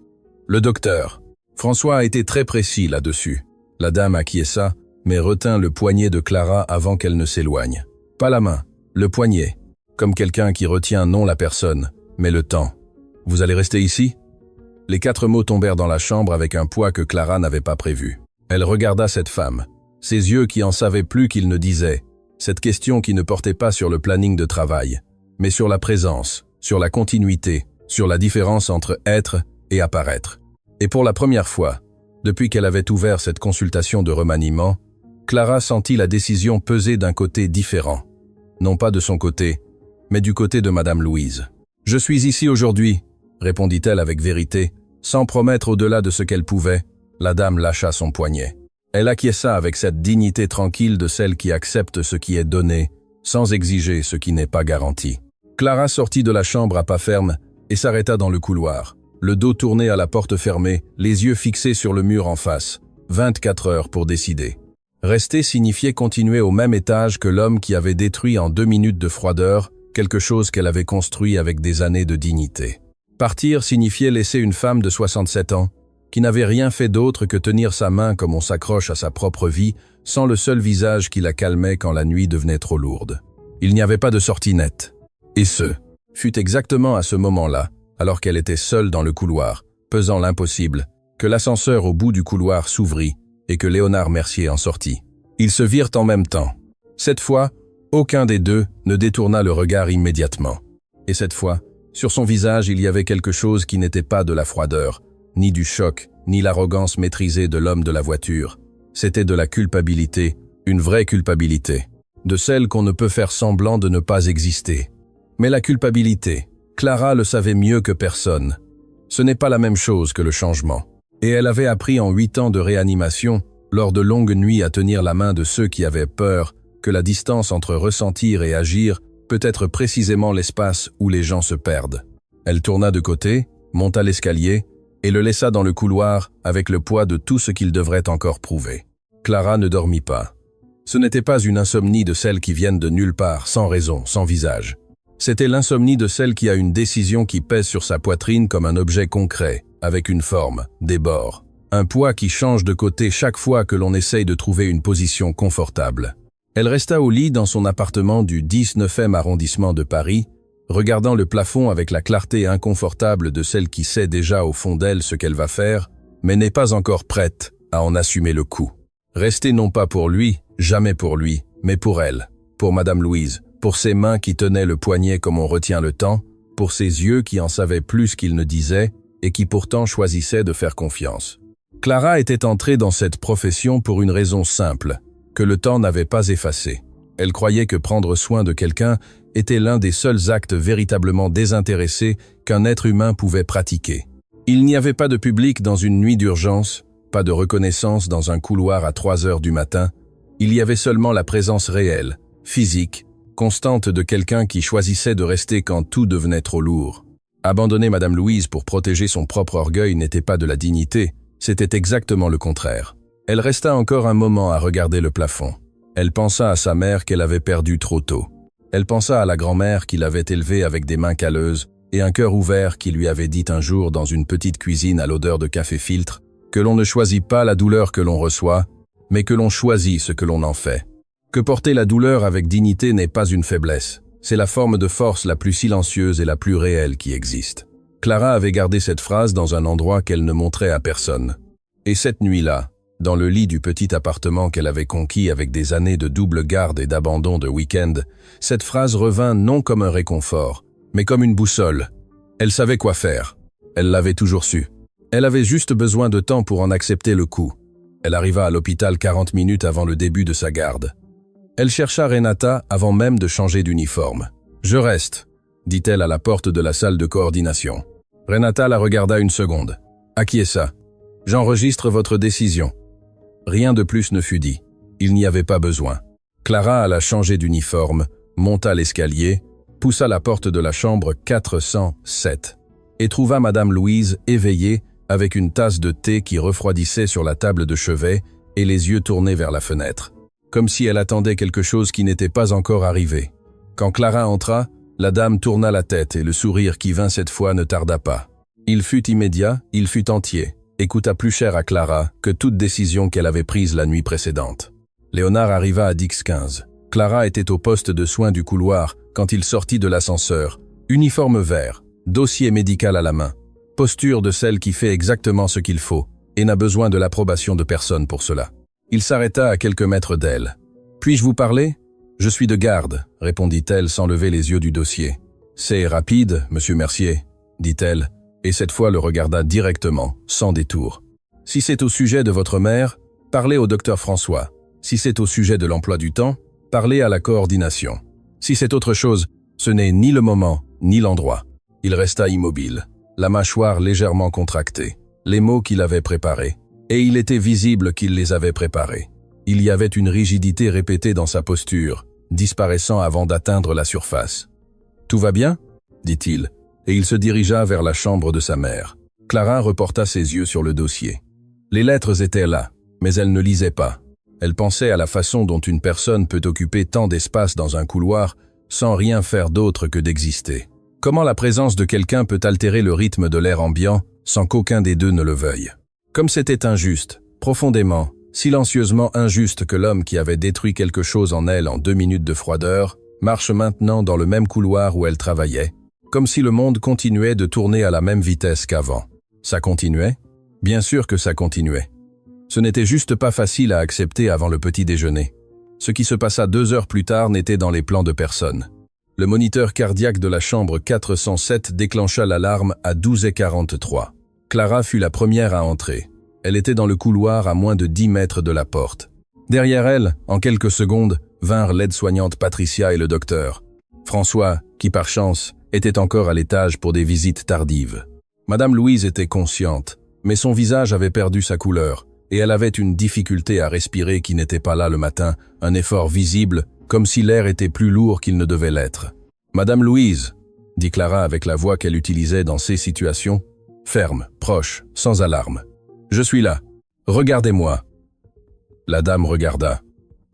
A: Le docteur. François a été très précis là-dessus. La dame acquiesça, mais retint le poignet de Clara avant qu'elle ne s'éloigne. Pas la main, le poignet, comme quelqu'un qui retient non la personne, mais le temps. « Vous allez rester ici ?» Les 4 mots tombèrent dans la chambre avec un poids que Clara n'avait pas prévu. Elle regarda cette femme, ses yeux qui en savaient plus qu'ils ne disaient, cette question qui ne portait pas sur le planning de travail, mais sur la présence, sur la continuité, sur la différence entre être et apparaître. Et pour la première fois, depuis qu'elle avait ouvert cette consultation de remaniement, Clara sentit la décision peser d'un côté différent. Non pas de son côté, mais du côté de Madame Louise. « Je suis ici aujourd'hui », répondit-elle avec vérité, sans promettre au-delà de ce qu'elle pouvait. La dame lâcha son poignet. Elle acquiesça avec cette dignité tranquille de celle qui accepte ce qui est donné, sans exiger ce qui n'est pas garanti. Clara sortit de la chambre à pas ferme et s'arrêta dans le couloir, le dos tourné à la porte fermée, les yeux fixés sur le mur en face. 24 heures pour décider. Rester signifiait continuer au même étage que l'homme qui avait détruit en 2 minutes de froideur quelque chose qu'elle avait construit avec des années de dignité. Partir signifiait laisser une femme de 67 ans, qui n'avait rien fait d'autre que tenir sa main comme on s'accroche à sa propre vie, sans le seul visage qui la calmait quand la nuit devenait trop lourde. Il n'y avait pas de sortie nette. Et ce fut exactement à ce moment-là, alors qu'elle était seule dans le couloir, pesant l'impossible, que l'ascenseur au bout du couloir s'ouvrit et que Léonard Mercier en sortit. Ils se virent en même temps. Cette fois, aucun des deux ne détourna le regard immédiatement. Et cette fois, sur son visage, il y avait quelque chose qui n'était pas de la froideur, ni du choc, ni l'arrogance maîtrisée de l'homme de la voiture. C'était de la culpabilité, une vraie culpabilité, de celle qu'on ne peut faire semblant de ne pas exister. Mais la culpabilité, Clara le savait mieux que personne. Ce n'est pas la même chose que le changement. Et elle avait appris en 8 ans de réanimation, lors de longues nuits à tenir la main de ceux qui avaient peur, que la distance entre ressentir et agir peut être précisément l'espace où les gens se perdent. Elle tourna de côté, monta l'escalier et le laissa dans le couloir avec le poids de tout ce qu'il devrait encore prouver. Clara ne dormit pas. Ce n'était pas une insomnie de celles qui viennent de nulle part, sans raison, sans visage. C'était l'insomnie de celle qui a une décision qui pèse sur sa poitrine comme un objet concret, avec une forme, des bords. Un poids qui change de côté chaque fois que l'on essaye de trouver une position confortable. Elle resta au lit dans son appartement du 19e arrondissement de Paris, regardant le plafond avec la clarté inconfortable de celle qui sait déjà au fond d'elle ce qu'elle va faire, mais n'est pas encore prête à en assumer le coût. Rester non pas pour lui, jamais pour lui, mais pour elle, pour Madame Louise, pour ses mains qui tenaient le poignet comme on retient le temps, pour ses yeux qui en savaient plus qu'ils ne disaient et qui pourtant choisissaient de faire confiance. Clara était entrée dans cette profession pour une raison simple, que le temps n'avait pas effacée. Elle croyait que prendre soin de quelqu'un était l'un des seuls actes véritablement désintéressés qu'un être humain pouvait pratiquer. Il n'y avait pas de public dans une nuit d'urgence, pas de reconnaissance dans un couloir à 3 heures du matin, il y avait seulement la présence réelle, physique, constante de quelqu'un qui choisissait de rester quand tout devenait trop lourd. Abandonner Madame Louise pour protéger son propre orgueil n'était pas de la dignité, c'était exactement le contraire. Elle resta encore un moment à regarder le plafond. Elle pensa à sa mère qu'elle avait perdue trop tôt. Elle pensa à la grand-mère qui l'avait élevée avec des mains calleuses et un cœur ouvert qui lui avait dit un jour dans une petite cuisine à l'odeur de café-filtre que l'on ne choisit pas la douleur que l'on reçoit, mais que l'on choisit ce que l'on en fait. Que porter la douleur avec dignité n'est pas une faiblesse, c'est la forme de force la plus silencieuse et la plus réelle qui existe. Clara avait gardé cette phrase dans un endroit qu'elle ne montrait à personne. Et cette nuit-là, dans le lit du petit appartement qu'elle avait conquis avec des années de double garde et d'abandon de week-end, cette phrase revint non comme un réconfort, mais comme une boussole. Elle savait quoi faire. Elle l'avait toujours su. Elle avait juste besoin de temps pour en accepter le coup. Elle arriva à l'hôpital 40 minutes avant le début de sa garde. Elle chercha Renata avant même de changer d'uniforme. « Je reste », dit-elle à la porte de la salle de coordination. Renata la regarda une seconde. « À qui est ça ? J'enregistre votre décision. » Rien de plus ne fut dit. Il n'y avait pas besoin. Clara alla changer d'uniforme, monta l'escalier, poussa la porte de la chambre 407 et trouva Madame Louise éveillée avec une tasse de thé qui refroidissait sur la table de chevet et les yeux tournés vers la fenêtre, comme si elle attendait quelque chose qui n'était pas encore arrivé. Quand Clara entra, la dame tourna la tête et le sourire qui vint cette fois ne tarda pas. Il fut immédiat, il fut entier, et coûta plus cher à Clara que toute décision qu'elle avait prise la nuit précédente. Léonard arriva à Dix-15. Clara était au poste de soins du couloir quand il sortit de l'ascenseur, uniforme vert, dossier médical à la main, posture de celle qui fait exactement ce qu'il faut et n'a besoin de l'approbation de personne pour cela. Il s'arrêta à quelques mètres d'elle. « Puis-je vous parler ? Je suis de garde, » répondit-elle sans lever les yeux du dossier. « C'est rapide, monsieur Mercier, » dit-elle, et cette fois le regarda directement, sans détour. « Si c'est au sujet de votre mère, parlez au docteur François. Si c'est au sujet de l'emploi du temps, parlez à la coordination. Si c'est autre chose, ce n'est ni le moment, ni l'endroit. » Il resta immobile, la mâchoire légèrement contractée, les mots qu'il avait préparés, et il était visible qu'il les avait préparés. Il y avait une rigidité répétée dans sa posture, disparaissant avant d'atteindre la surface. « Tout va bien ?» dit-il, et il se dirigea vers la chambre de sa mère. Clara reporta ses yeux sur le dossier. Les lettres étaient là, mais elle ne lisait pas. Elle pensait à la façon dont une personne peut occuper tant d'espace dans un couloir sans rien faire d'autre que d'exister. Comment la présence de quelqu'un peut altérer le rythme de l'air ambiant sans qu'aucun des deux ne le veuille. Comme c'était injuste, profondément, silencieusement injuste que l'homme qui avait détruit quelque chose en elle en 2 minutes de froideur marche maintenant dans le même couloir où elle travaillait, comme si le monde continuait de tourner à la même vitesse qu'avant. Ça continuait ? Bien sûr que ça continuait. Ce n'était juste pas facile à accepter avant le petit déjeuner. Ce qui se passa 2 heures plus tard n'était dans les plans de personne. Le moniteur cardiaque de la chambre 407 déclencha l'alarme à 12h43. Clara fut la première à entrer. Elle était dans le couloir à moins de 10 mètres de la porte. Derrière elle, en quelques secondes, vinrent l'aide-soignante Patricia et le docteur. François, qui par chance, était encore à l'étage pour des visites tardives. Madame Louise était consciente, mais son visage avait perdu sa couleur, et elle avait une difficulté à respirer qui n'était pas là le matin, un effort visible, comme si l'air était plus lourd qu'il ne devait l'être. « Madame Louise », dit Clara avec la voix qu'elle utilisait dans ces situations, ferme, proche, sans alarme. « Je suis là. Regardez-moi. » La dame regarda.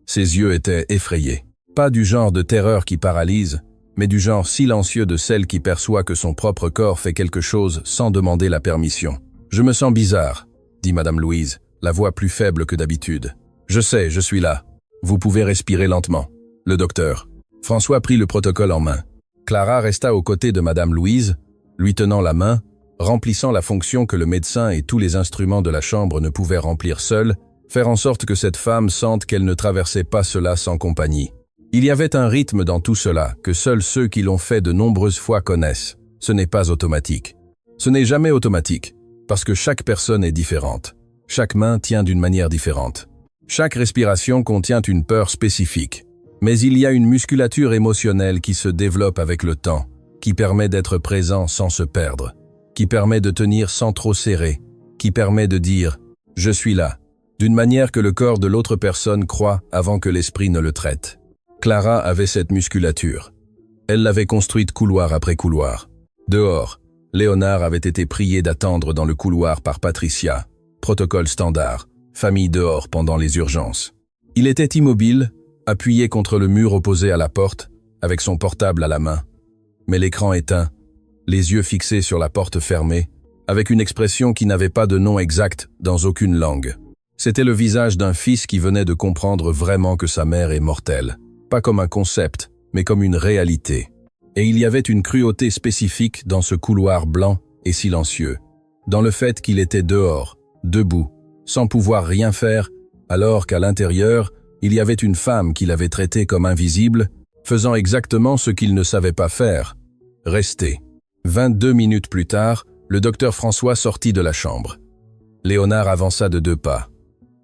A: Ses yeux étaient effrayés. Pas du genre de terreur qui paralyse, mais du genre silencieux de celle qui perçoit que son propre corps fait quelque chose sans demander la permission. « Je me sens bizarre », dit Madame Louise, la voix plus faible que d'habitude. « Je sais, je suis là. Vous pouvez respirer lentement. » Le docteur. François prit le protocole en main. Clara resta aux côtés de Madame Louise, lui tenant la main, remplissant la fonction que le médecin et tous les instruments de la chambre ne pouvaient remplir seuls, faire en sorte que cette femme sente qu'elle ne traversait pas cela sans compagnie. Il y avait un rythme dans tout cela que seuls ceux qui l'ont fait de nombreuses fois connaissent. Ce n'est pas automatique. Ce n'est jamais automatique, parce que chaque personne est différente. Chaque main tient d'une manière différente. Chaque respiration contient une peur spécifique. Mais il y a une musculature émotionnelle qui se développe avec le temps, qui permet d'être présent sans se perdre, qui permet de tenir sans trop serrer, qui permet de dire « je suis là », d'une manière que le corps de l'autre personne croit avant que l'esprit ne le traite. Clara avait cette musculature. Elle l'avait construite couloir après couloir. Dehors, Léonard avait été prié d'attendre dans le couloir par Patricia. Protocole standard, famille dehors pendant les urgences. Il était immobile, appuyé contre le mur opposé à la porte, avec son portable à la main. Mais l'écran éteint, les yeux fixés sur la porte fermée, avec une expression qui n'avait pas de nom exact dans aucune langue. C'était le visage d'un fils qui venait de comprendre vraiment que sa mère est mortelle. Pas comme un concept, mais comme une réalité. Et il y avait une cruauté spécifique dans ce couloir blanc et silencieux, dans le fait qu'il était dehors, debout, sans pouvoir rien faire, alors qu'à l'intérieur, il y avait une femme qu'il avait traitée comme invisible, faisant exactement ce qu'il ne savait pas faire, rester. 22 minutes plus tard, le docteur François sortit de la chambre. Léonard avança de 2 pas.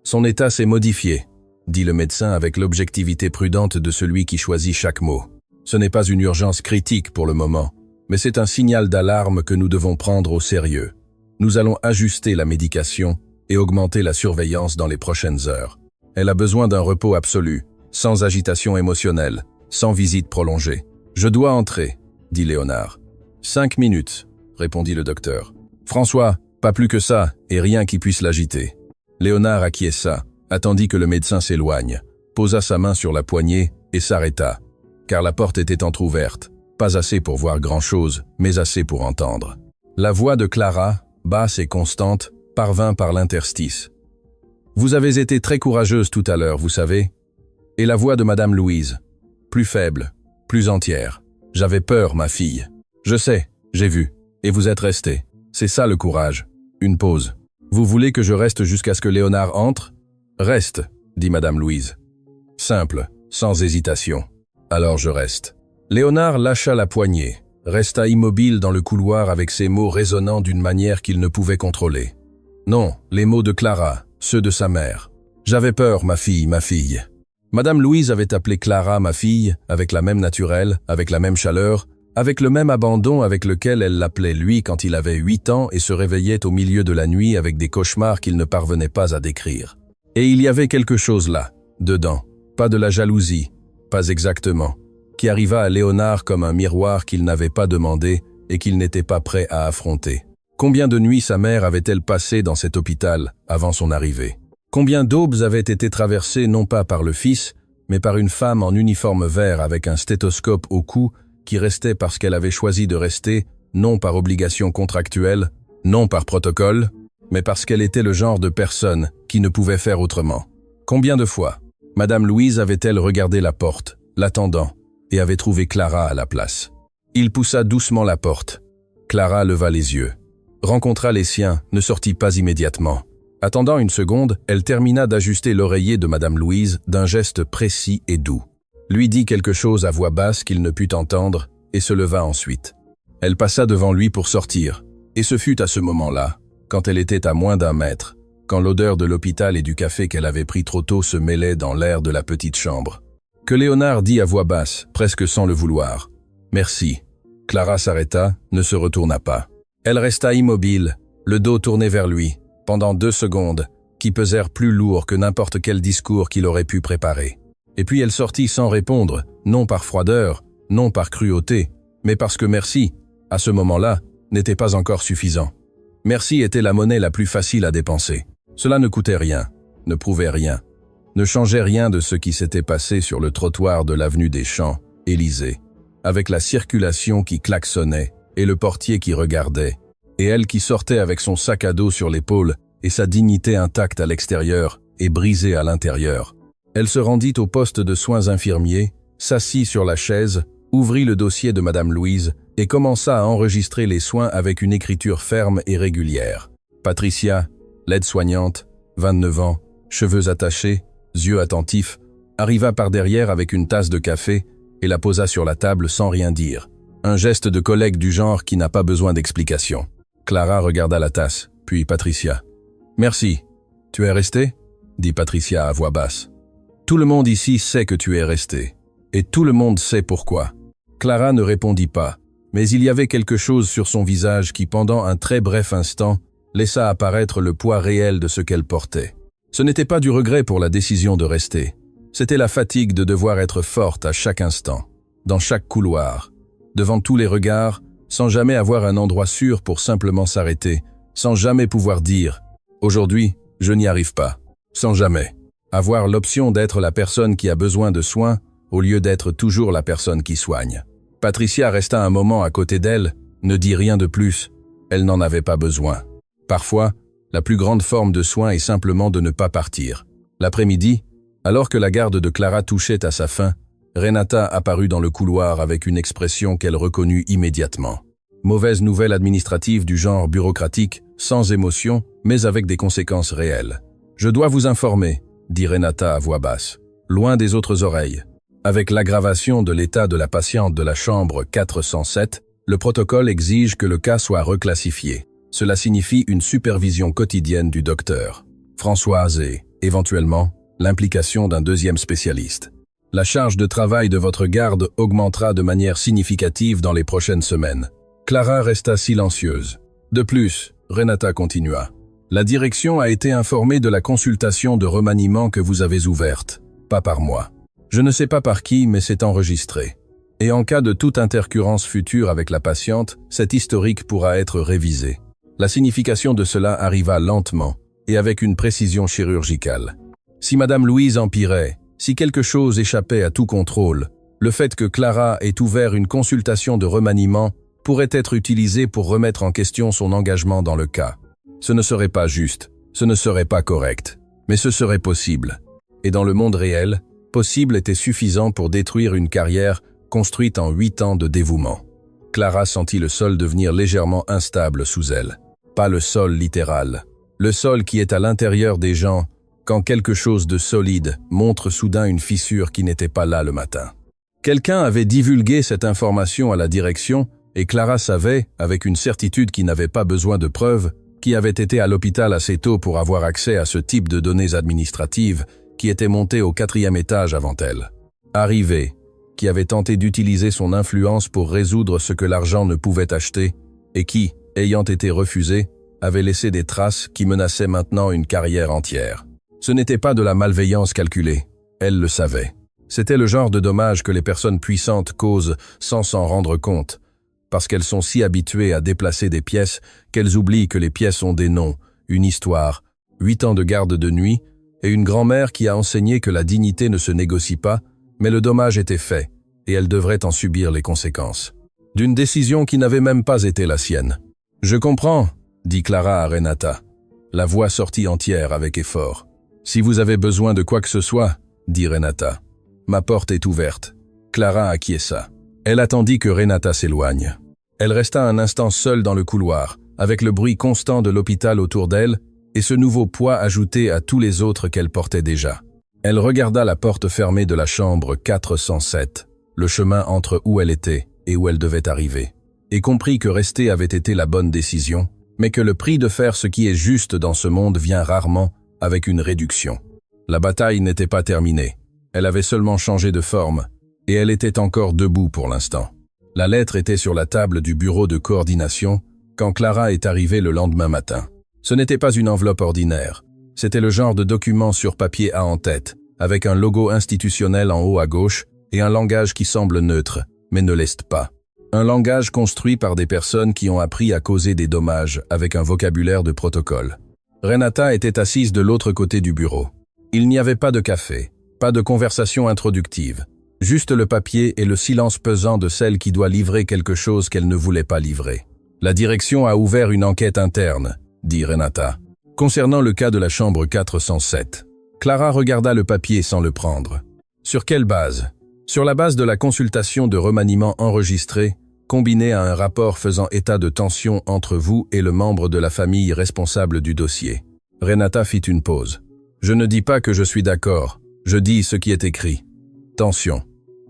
A: Son état s'est modifié, dit le médecin avec l'objectivité prudente de celui qui choisit chaque mot. Ce n'est pas une urgence critique pour le moment, mais c'est un signal d'alarme que nous devons prendre au sérieux. Nous allons ajuster la médication et augmenter la surveillance dans les prochaines heures. Elle a besoin d'un repos absolu, sans agitation émotionnelle, sans visite prolongée. « Je dois entrer », dit Léonard. « 5 minutes, répondit le docteur. « François, pas plus que ça, et rien qui puisse l'agiter. » Léonard acquiesça, attendit que le médecin s'éloigne, posa sa main sur la poignée et s'arrêta, car la porte était entr'ouverte, pas assez pour voir grand-chose, mais assez pour entendre. La voix de Clara, basse et constante, parvint par l'interstice. « Vous avez été très courageuse tout à l'heure, vous savez. » Et la voix de Madame Louise, plus faible, plus entière. « J'avais peur, ma fille. Je sais, j'ai vu. Et vous êtes restée. C'est ça le courage. Une pause. Vous voulez que je reste jusqu'à ce que Léonard entre ? Reste, dit Madame Louise. Simple, sans hésitation. Alors je reste. Léonard lâcha la poignée, resta immobile dans le couloir avec ses mots résonnant d'une manière qu'il ne pouvait contrôler. Non, les mots de Clara, ceux de sa mère. J'avais peur, ma fille, ma fille. Madame Louise avait appelé Clara ma fille, avec la même naturelle, avec la même chaleur, avec le même abandon avec lequel elle l'appelait lui quand il avait 8 ans et se réveillait au milieu de la nuit avec des cauchemars qu'il ne parvenait pas à décrire. Et il y avait quelque chose là, dedans, pas de la jalousie, pas exactement, qui arriva à Léonard comme un miroir qu'il n'avait pas demandé et qu'il n'était pas prêt à affronter. Combien de nuits sa mère avait-elle passé dans cet hôpital avant son arrivée? Combien d'aubes avaient été traversées non pas par le fils, mais par une femme en uniforme vert avec un stéthoscope au cou qui restait parce qu'elle avait choisi de rester, non par obligation contractuelle, non par protocole, mais parce qu'elle était le genre de personne qui ne pouvait faire autrement. Combien de fois Madame Louise avait-elle regardé la porte, l'attendant, et avait trouvé Clara à la place? Il poussa doucement la porte. Clara leva les yeux, rencontra les siens, ne sortit pas immédiatement. Attendant une seconde, elle termina d'ajuster l'oreiller de Madame Louise d'un geste précis et doux. Lui dit quelque chose à voix basse qu'il ne put entendre et se leva ensuite. Elle passa devant lui pour sortir, et ce fut à ce moment-là, quand elle était à moins d'1 mètre, quand l'odeur de l'hôpital et du café qu'elle avait pris trop tôt se mêlait dans l'air de la petite chambre, que Léonard dit à voix basse, presque sans le vouloir. « Merci ». Clara s'arrêta, ne se retourna pas. Elle resta immobile, le dos tourné vers lui, pendant 2 secondes, qui pesèrent plus lourd que n'importe quel discours qu'il aurait pu préparer. Et puis elle sortit sans répondre, non par froideur, non par cruauté, mais parce que merci, à ce moment-là, n'était pas encore suffisant. Merci était la monnaie la plus facile à dépenser. Cela ne coûtait rien, ne prouvait rien, ne changeait rien de ce qui s'était passé sur le trottoir de l'avenue des Champs, Élysée, avec la circulation qui klaxonnait et le portier qui regardait, et elle qui sortait avec son sac à dos sur l'épaule et sa dignité intacte à l'extérieur et brisée à l'intérieur. Elle se rendit au poste de soins infirmiers, s'assit sur la chaise, ouvrit le dossier de Madame Louise et commença à enregistrer les soins avec une écriture ferme et régulière. Patricia, l'aide-soignante, 29 ans, cheveux attachés, yeux attentifs, arriva par derrière avec une tasse de café et la posa sur la table sans rien dire. Un geste de collègue du genre qui n'a pas besoin d'explication. Clara regarda la tasse, puis Patricia. « Merci. Tu es restée ?» dit Patricia à voix basse. « Tout le monde ici sait que tu es restée. Et tout le monde sait pourquoi. » Clara ne répondit pas, mais il y avait quelque chose sur son visage qui, pendant un très bref instant, laissa apparaître le poids réel de ce qu'elle portait. Ce n'était pas du regret pour la décision de rester. C'était la fatigue de devoir être forte à chaque instant, dans chaque couloir, devant tous les regards, sans jamais avoir un endroit sûr pour simplement s'arrêter, sans jamais pouvoir dire « Aujourd'hui, je n'y arrive pas », sans jamais. Avoir l'option d'être la personne qui a besoin de soins au lieu d'être toujours la personne qui soigne. Patricia resta un moment à côté d'elle, ne dit rien de plus, elle n'en avait pas besoin. Parfois, la plus grande forme de soin est simplement de ne pas partir. L'après-midi, alors que la garde de Clara touchait à sa fin, Renata apparut dans le couloir avec une expression qu'elle reconnut immédiatement. Mauvaise nouvelle administrative du genre bureaucratique, sans émotion, mais avec des conséquences réelles. « Je dois vous informer », dit Renata à voix basse, loin des autres oreilles. Avec l'aggravation de l'état de la patiente de la chambre 407, le protocole exige que le cas soit reclassifié. Cela signifie une supervision quotidienne du docteur, Françoise et, éventuellement, l'implication d'un deuxième spécialiste. La charge de travail de votre garde augmentera de manière significative dans les prochaines semaines. Clara resta silencieuse. De plus, Renata continua. La direction a été informée de la consultation de remaniement que vous avez ouverte, pas par moi. Je ne sais pas par qui, mais c'est enregistré. Et en cas de toute intercurrence future avec la patiente, cet historique pourra être révisé. La signification de cela arriva lentement et avec une précision chirurgicale. Si Madame Louise empirait, si quelque chose échappait à tout contrôle, le fait que Clara ait ouvert une consultation de remaniement pourrait être utilisé pour remettre en question son engagement dans le cas. Ce ne serait pas juste, ce ne serait pas correct, mais ce serait possible. Et dans le monde réel, possible était suffisant pour détruire une carrière construite en 8 ans de dévouement. Clara sentit le sol devenir légèrement instable sous elle. Pas le sol littéral, le sol qui est à l'intérieur des gens quand quelque chose de solide montre soudain une fissure qui n'était pas là le matin. Quelqu'un avait divulgué cette information à la direction et Clara savait, avec une certitude qui n'avait pas besoin de preuves, qui avait été à l'hôpital assez tôt pour avoir accès à ce type de données administratives qui était monté au 4e étage avant elle. Arrivé, qui avait tenté d'utiliser son influence pour résoudre ce que l'argent ne pouvait acheter et qui, ayant été refusé, avait laissé des traces qui menaçaient maintenant une carrière entière. Ce n'était pas de la malveillance calculée, elle le savait. C'était le genre de dommage que les personnes puissantes causent sans s'en rendre compte, parce qu'elles sont si habituées à déplacer des pièces qu'elles oublient que les pièces ont des noms, une histoire, 8 ans de garde de nuit et une grand-mère qui a enseigné que la dignité ne se négocie pas, mais le dommage était fait et elle devrait en subir les conséquences. D'une décision qui n'avait même pas été la sienne. « Je comprends », dit Clara à Renata. La voix sortit entière avec effort. « Si vous avez besoin de quoi que ce soit, » dit Renata. « Ma porte est ouverte. » Clara acquiesça. Elle attendit que Renata s'éloigne. Elle resta un instant seule dans le couloir, avec le bruit constant de l'hôpital autour d'elle et ce nouveau poids ajouté à tous les autres qu'elle portait déjà. Elle regarda la porte fermée de la chambre 407, le chemin entre où elle était et où elle devait arriver, et comprit que rester avait été la bonne décision, mais que le prix de faire ce qui est juste dans ce monde vient rarement avec une réduction. La bataille n'était pas terminée, elle avait seulement changé de forme, et elle était encore debout pour l'instant. La lettre était sur la table du bureau de coordination quand Clara est arrivée le lendemain matin. Ce n'était pas une enveloppe ordinaire, c'était le genre de document sur papier A en tête, avec un logo institutionnel en haut à gauche et un langage qui semble neutre, mais ne l'est pas. Un langage construit par des personnes qui ont appris à causer des dommages avec un vocabulaire de protocole. Renata était assise de l'autre côté du bureau. Il n'y avait pas de café, pas de conversation introductive. Juste le papier et le silence pesant de celle qui doit livrer quelque chose qu'elle ne voulait pas livrer. La direction a ouvert une enquête interne, dit Renata, concernant le cas de la chambre 407. Clara regarda le papier sans le prendre. Sur quelle base? Sur la base de la consultation de remaniement enregistrée, combinée à un rapport faisant état de tension entre vous et le membre de la famille responsable du dossier. Renata fit une pause. Je ne dis pas que je suis d'accord, je dis ce qui est écrit. Tension.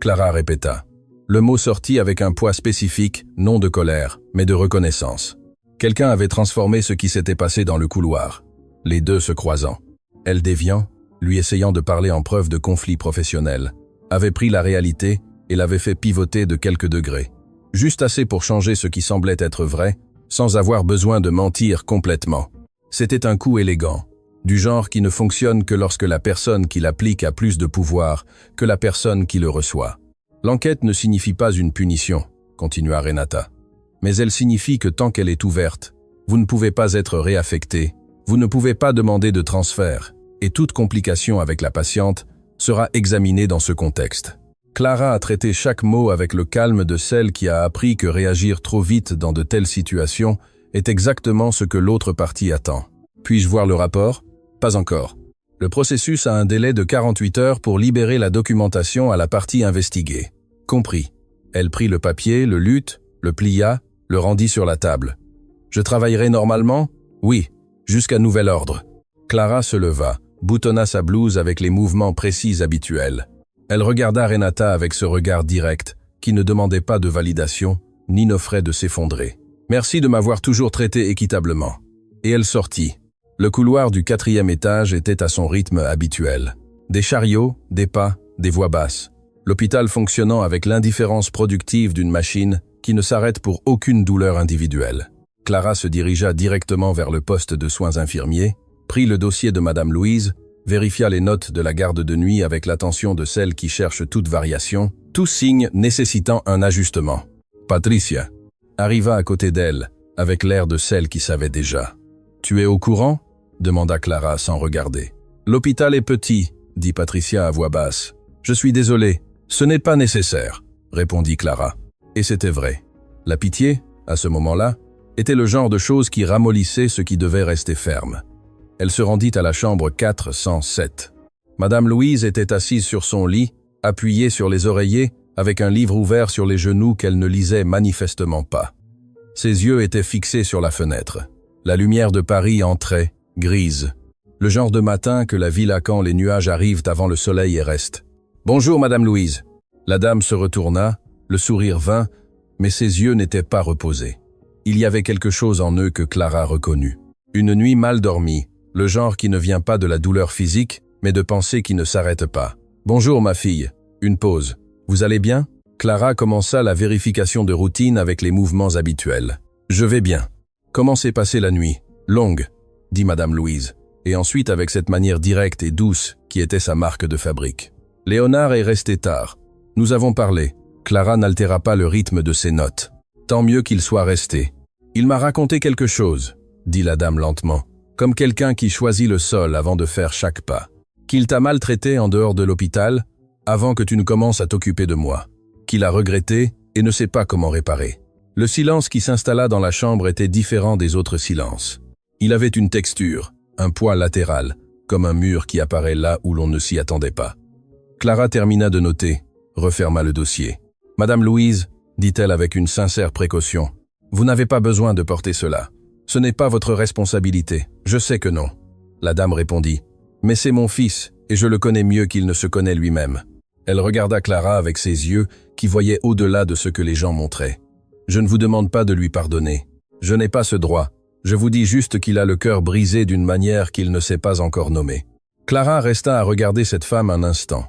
A: Clara répéta. Le mot sortit avec un poids spécifique, non de colère, mais de reconnaissance. Quelqu'un avait transformé ce qui s'était passé dans le couloir. Les deux se croisant. Elle déviant, lui essayant de parler en preuve de conflit professionnel, avait pris la réalité et l'avait fait pivoter de quelques degrés. Juste assez pour changer ce qui semblait être vrai, sans avoir besoin de mentir complètement. C'était un coup élégant, du genre qui ne fonctionne que lorsque la personne qui l'applique a plus de pouvoir que la personne qui le reçoit. L'enquête ne signifie pas une punition, continua Renata. Mais elle signifie que tant qu'elle est ouverte, vous ne pouvez pas être réaffecté, vous ne pouvez pas demander de transfert, et toute complication avec la patiente sera examinée dans ce contexte. Clara a traité chaque mot avec le calme de celle qui a appris que réagir trop vite dans de telles situations est exactement ce que l'autre partie attend. Puis-je voir le rapport? Pas encore. Le processus a un délai de 48 heures pour libérer la documentation à la partie investiguée. Compris. Elle prit le papier, le lut, le plia, le rendit sur la table. Je travaillerai normalement? Oui, jusqu'à nouvel ordre. Clara se leva, boutonna sa blouse avec les mouvements précis habituels. Elle regarda Renata avec ce regard direct, qui ne demandait pas de validation, ni n'offrait de s'effondrer. Merci de m'avoir toujours traité équitablement. Et elle sortit. Le couloir du 4e étage était à son rythme habituel. Des chariots, des pas, des voix basses. L'hôpital fonctionnant avec l'indifférence productive d'une machine qui ne s'arrête pour aucune douleur individuelle. Clara se dirigea directement vers le poste de soins infirmiers, prit le dossier de Madame Louise, vérifia les notes de la garde de nuit avec l'attention de celle qui cherche toute variation, tout signe nécessitant un ajustement. Patricia arriva à côté d'elle, avec l'air de celle qui savait déjà. « Tu es au courant ?» demanda Clara sans regarder. « L'hôpital est petit, » dit Patricia à voix basse. « Je suis désolée, ce n'est pas nécessaire, » répondit Clara. Et c'était vrai. La pitié, à ce moment-là, était le genre de chose qui ramollissait ce qui devait rester ferme. Elle se rendit à la chambre 407. Madame Louise était assise sur son lit, appuyée sur les oreillers, avec un livre ouvert sur les genoux qu'elle ne lisait manifestement pas. Ses yeux étaient fixés sur la fenêtre. La lumière de Paris entrait, grise. Le genre de matin que la ville a quand les nuages arrivent avant le soleil et restent. « Bonjour, Madame Louise !» La dame se retourna, le sourire vint, mais ses yeux n'étaient pas reposés. Il y avait quelque chose en eux que Clara reconnut. Une nuit mal dormie, le genre qui ne vient pas de la douleur physique, mais de pensées qui ne s'arrêtent pas. « Bonjour, ma fille !» Une pause. « Vous allez bien ?» Clara commença la vérification de routine avec les mouvements habituels. « Je vais bien. » « Comment s'est passée la nuit? Longue, dit Madame Louise, et ensuite avec cette manière directe et douce qui était sa marque de fabrique. Léonard est resté tard. Nous avons parlé. Clara n'altéra pas le rythme de ses notes. Tant mieux qu'il soit resté. Il m'a raconté quelque chose, dit la dame lentement, comme quelqu'un qui choisit le sol avant de faire chaque pas. Qu'il t'a maltraité en dehors de l'hôpital, avant que tu ne commences à t'occuper de moi. Qu'il a regretté et ne sait pas comment réparer. Le silence qui s'installa dans la chambre était différent des autres silences. Il avait une texture, un poids latéral, comme un mur qui apparaît là où l'on ne s'y attendait pas. Clara termina de noter, referma le dossier. « Madame Louise, dit-elle avec une sincère précaution, vous n'avez pas besoin de porter cela. Ce n'est pas votre responsabilité. Je sais que non. » La dame répondit. « Mais c'est mon fils, et je le connais mieux qu'il ne se connaît lui-même. » Elle regarda Clara avec ses yeux qui voyaient au-delà de ce que les gens montraient. Je ne vous demande pas de lui pardonner. Je n'ai pas ce droit. Je vous dis juste qu'il a le cœur brisé d'une manière qu'il ne sait pas encore nommer. Clara resta à regarder cette femme un instant.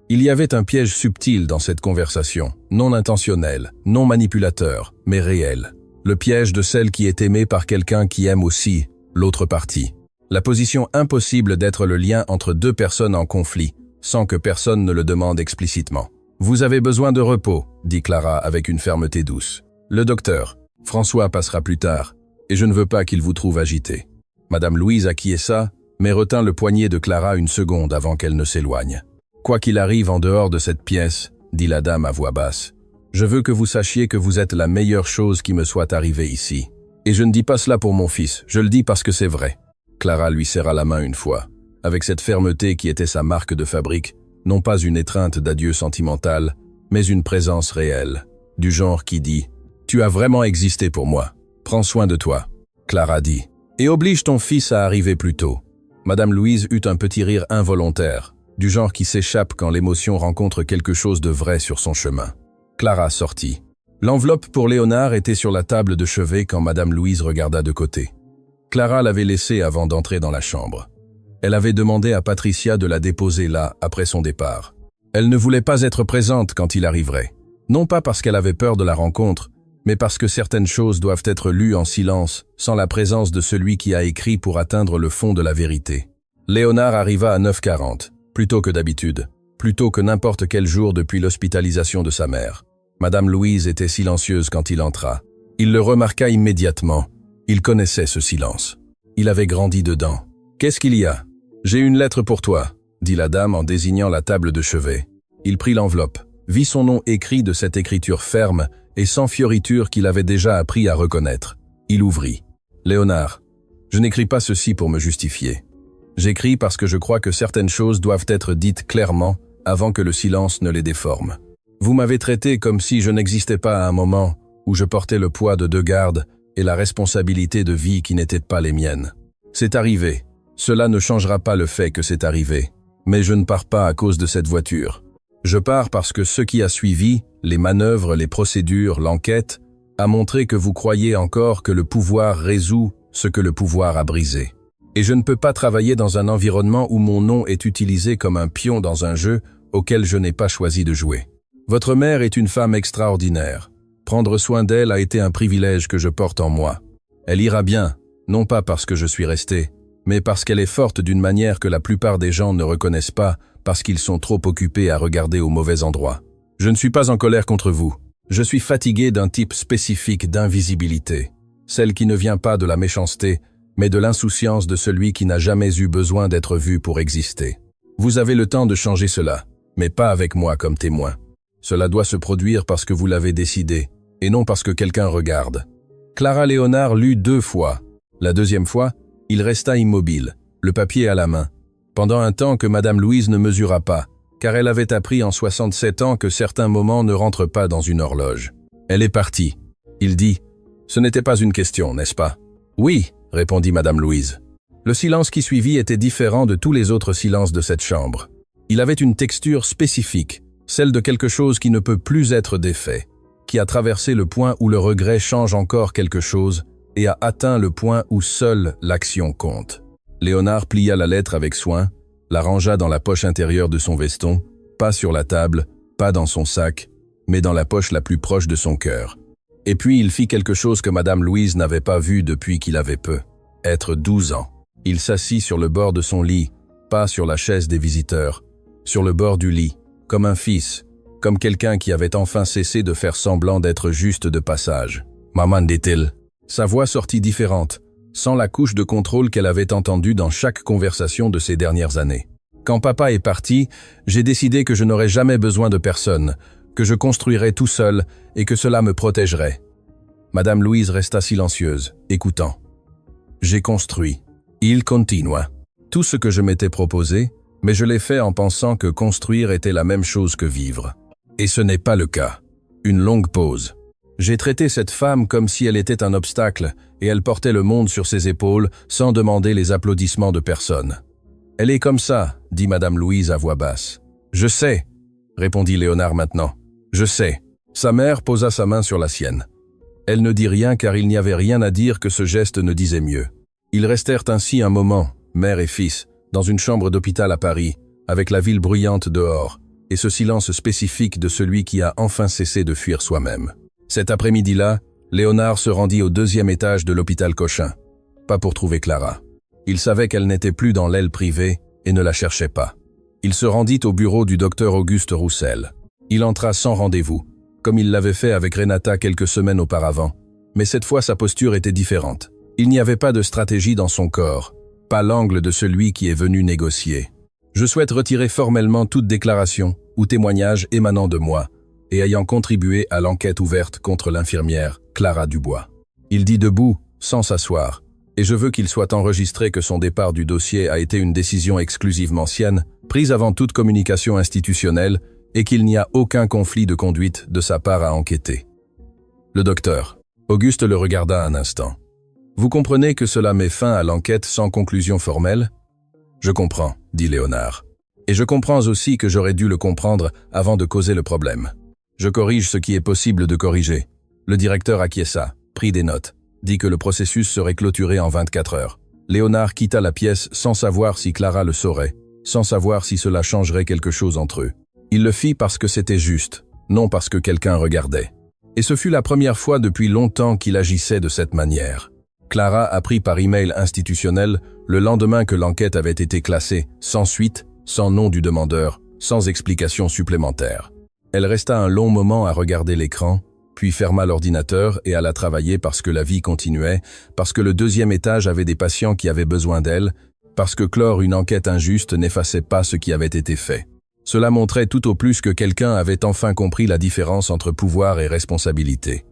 A: Il y avait un piège subtil dans cette conversation, non intentionnel, non manipulateur, mais réel. Le piège de celle qui est aimée par quelqu'un qui aime aussi l'autre partie. La position impossible d'être le lien entre deux personnes en conflit, sans que personne ne le demande explicitement. « Vous avez besoin de repos », dit Clara avec une fermeté douce. Le docteur, François passera plus tard, et je ne veux pas qu'il vous trouve agité. Madame Louise acquiesça, mais retint le poignet de Clara une seconde avant qu'elle ne s'éloigne. Quoi qu'il arrive en dehors de cette pièce, dit la dame à voix basse, je veux que vous sachiez que vous êtes la meilleure chose qui me soit arrivée ici. Et je ne dis pas cela pour mon fils, je le dis parce que c'est vrai. Clara lui serra la main une fois. Avec cette fermeté qui était sa marque de fabrique, non pas une étreinte d'adieu sentimentale, mais une présence réelle, du genre qui dit « Tu as vraiment existé pour moi, prends soin de toi », Clara dit « Et oblige ton fils à arriver plus tôt ». Madame Louise eut un petit rire involontaire, du genre qui s'échappe quand l'émotion rencontre quelque chose de vrai sur son chemin. Clara sortit. L'enveloppe pour Léonard était sur la table de chevet quand Madame Louise regarda de côté. Clara l'avait laissée avant d'entrer dans la chambre. Elle avait demandé à Patricia de la déposer là, après son départ. Elle ne voulait pas être présente quand il arriverait. Non pas parce qu'elle avait peur de la rencontre, mais parce que certaines choses doivent être lues en silence, sans la présence de celui qui a écrit pour atteindre le fond de la vérité. Léonard arriva à 9h40, plus tôt que d'habitude, plus tôt que n'importe quel jour depuis l'hospitalisation de sa mère. Madame Louise était silencieuse quand il entra. Il le remarqua immédiatement. Il connaissait ce silence. Il avait grandi dedans. « Qu'est-ce qu'il y a ? » « J'ai une lettre pour toi, » dit la dame en désignant la table de chevet. Il prit l'enveloppe, vit son nom écrit de cette écriture ferme et sans fioriture qu'il avait déjà appris à reconnaître. Il ouvrit. « Léonard, je n'écris pas ceci pour me justifier. J'écris parce que je crois que certaines choses doivent être dites clairement avant que le silence ne les déforme. Vous m'avez traité comme si je n'existais pas à un moment où je portais le poids de 2 gardes et la responsabilité de vie qui n'étaient pas les miennes. C'est arrivé. Cela ne changera pas le fait que c'est arrivé. Mais je ne pars pas à cause de cette voiture. Je pars parce que ce qui a suivi, les manœuvres, les procédures, l'enquête, a montré que vous croyez encore que le pouvoir résout ce que le pouvoir a brisé. Et je ne peux pas travailler dans un environnement où mon nom est utilisé comme un pion dans un jeu auquel je n'ai pas choisi de jouer. Votre mère est une femme extraordinaire. Prendre soin d'elle a été un privilège que je porte en moi. Elle ira bien, non pas parce que je suis resté, mais parce qu'elle est forte d'une manière que la plupart des gens ne reconnaissent pas parce qu'ils sont trop occupés à regarder au mauvais endroit. Je ne suis pas en colère contre vous. Je suis fatigué d'un type spécifique d'invisibilité, celle qui ne vient pas de la méchanceté, mais de l'insouciance de celui qui n'a jamais eu besoin d'être vu pour exister. Vous avez le temps de changer cela, mais pas avec moi comme témoin. Cela doit se produire parce que vous l'avez décidé, et non parce que quelqu'un regarde. Clara Léonard lut 2 fois. La deuxième fois, il resta immobile, le papier à la main, pendant un temps que Madame Louise ne mesura pas, car elle avait appris en 67 ans que certains moments ne rentrent pas dans une horloge. Elle est partie. Il dit « Ce n'était pas une question, n'est-ce pas ?»« Oui, » répondit Madame Louise. Le silence qui suivit était différent de tous les autres silences de cette chambre. Il avait une texture spécifique, celle de quelque chose qui ne peut plus être défait, qui a traversé le point où le regret change encore quelque chose et a atteint le point où seule l'action compte. Léonard plia la lettre avec soin, la rangea dans la poche intérieure de son veston, pas sur la table, pas dans son sac, mais dans la poche la plus proche de son cœur. Et puis il fit quelque chose que Madame Louise n'avait pas vu depuis qu'il avait peu, être 12 ans. Il s'assit sur le bord de son lit, pas sur la chaise des visiteurs, sur le bord du lit, comme un fils, comme quelqu'un qui avait enfin cessé de faire semblant d'être juste de passage. « Maman, dit-il. » Sa voix sortit différente, sans la couche de contrôle qu'elle avait entendue dans chaque conversation de ces dernières années. Quand papa est parti, j'ai décidé que je n'aurais jamais besoin de personne, que je construirais tout seul et que cela me protégerait. Madame Louise resta silencieuse, écoutant. J'ai construit. Il continua. Tout ce que je m'étais proposé, mais je l'ai fait en pensant que construire était la même chose que vivre. Et ce n'est pas le cas. Une longue pause. J'ai traité cette femme comme si elle était un obstacle et elle portait le monde sur ses épaules sans demander les applaudissements de personne. « Elle est comme ça, » dit Madame Louise à voix basse. « Je sais, » répondit Léonard maintenant. « Je sais. » Sa mère posa sa main sur la sienne. Elle ne dit rien car il n'y avait rien à dire que ce geste ne disait mieux. Ils restèrent ainsi un moment, mère et fils, dans une chambre d'hôpital à Paris, avec la ville bruyante dehors, et ce silence spécifique de celui qui a enfin cessé de fuir soi-même. Cet après-midi-là, Léonard se rendit au 2e étage de l'hôpital Cochin, pas pour trouver Clara. Il savait qu'elle n'était plus dans l'aile privée et ne la cherchait pas. Il se rendit au bureau du docteur Auguste Roussel. Il entra sans rendez-vous, comme il l'avait fait avec Renata quelques semaines auparavant, mais cette fois sa posture était différente. Il n'y avait pas de stratégie dans son corps, pas l'angle de celui qui est venu négocier. « Je souhaite retirer formellement toute déclaration ou témoignage émanant de moi et ayant contribué à l'enquête ouverte contre l'infirmière Clara Dubois. » Il dit debout, sans s'asseoir, et je veux qu'il soit enregistré que son départ du dossier a été une décision exclusivement sienne prise avant toute communication institutionnelle et qu'il n'y a aucun conflit de conduite de sa part à enquêter. Le docteur. Auguste le regarda un instant. Vous comprenez que cela met fin à l'enquête sans conclusion formelle? Je comprends, dit Léonard. Et je comprends aussi que j'aurais dû le comprendre avant de causer le problème. Je corrige ce qui est possible de corriger. Le directeur acquiesça, prit des notes, dit que le processus serait clôturé en 24 heures. Léonard quitta la pièce sans savoir si Clara le saurait, sans savoir si cela changerait quelque chose entre eux. Il le fit parce que c'était juste, non parce que quelqu'un regardait. Et ce fut la première fois depuis longtemps qu'il agissait de cette manière. Clara apprit par email institutionnel le lendemain que l'enquête avait été classée, sans suite, sans nom du demandeur, sans explication supplémentaire. Elle resta un long moment à regarder l'écran, puis ferma l'ordinateur et alla travailler parce que la vie continuait, parce que le deuxième étage avait des patients qui avaient besoin d'elle, parce que clore une enquête injuste n'effaçait pas ce qui avait été fait. Cela montrait tout au plus que quelqu'un avait enfin compris la différence entre pouvoir et responsabilité.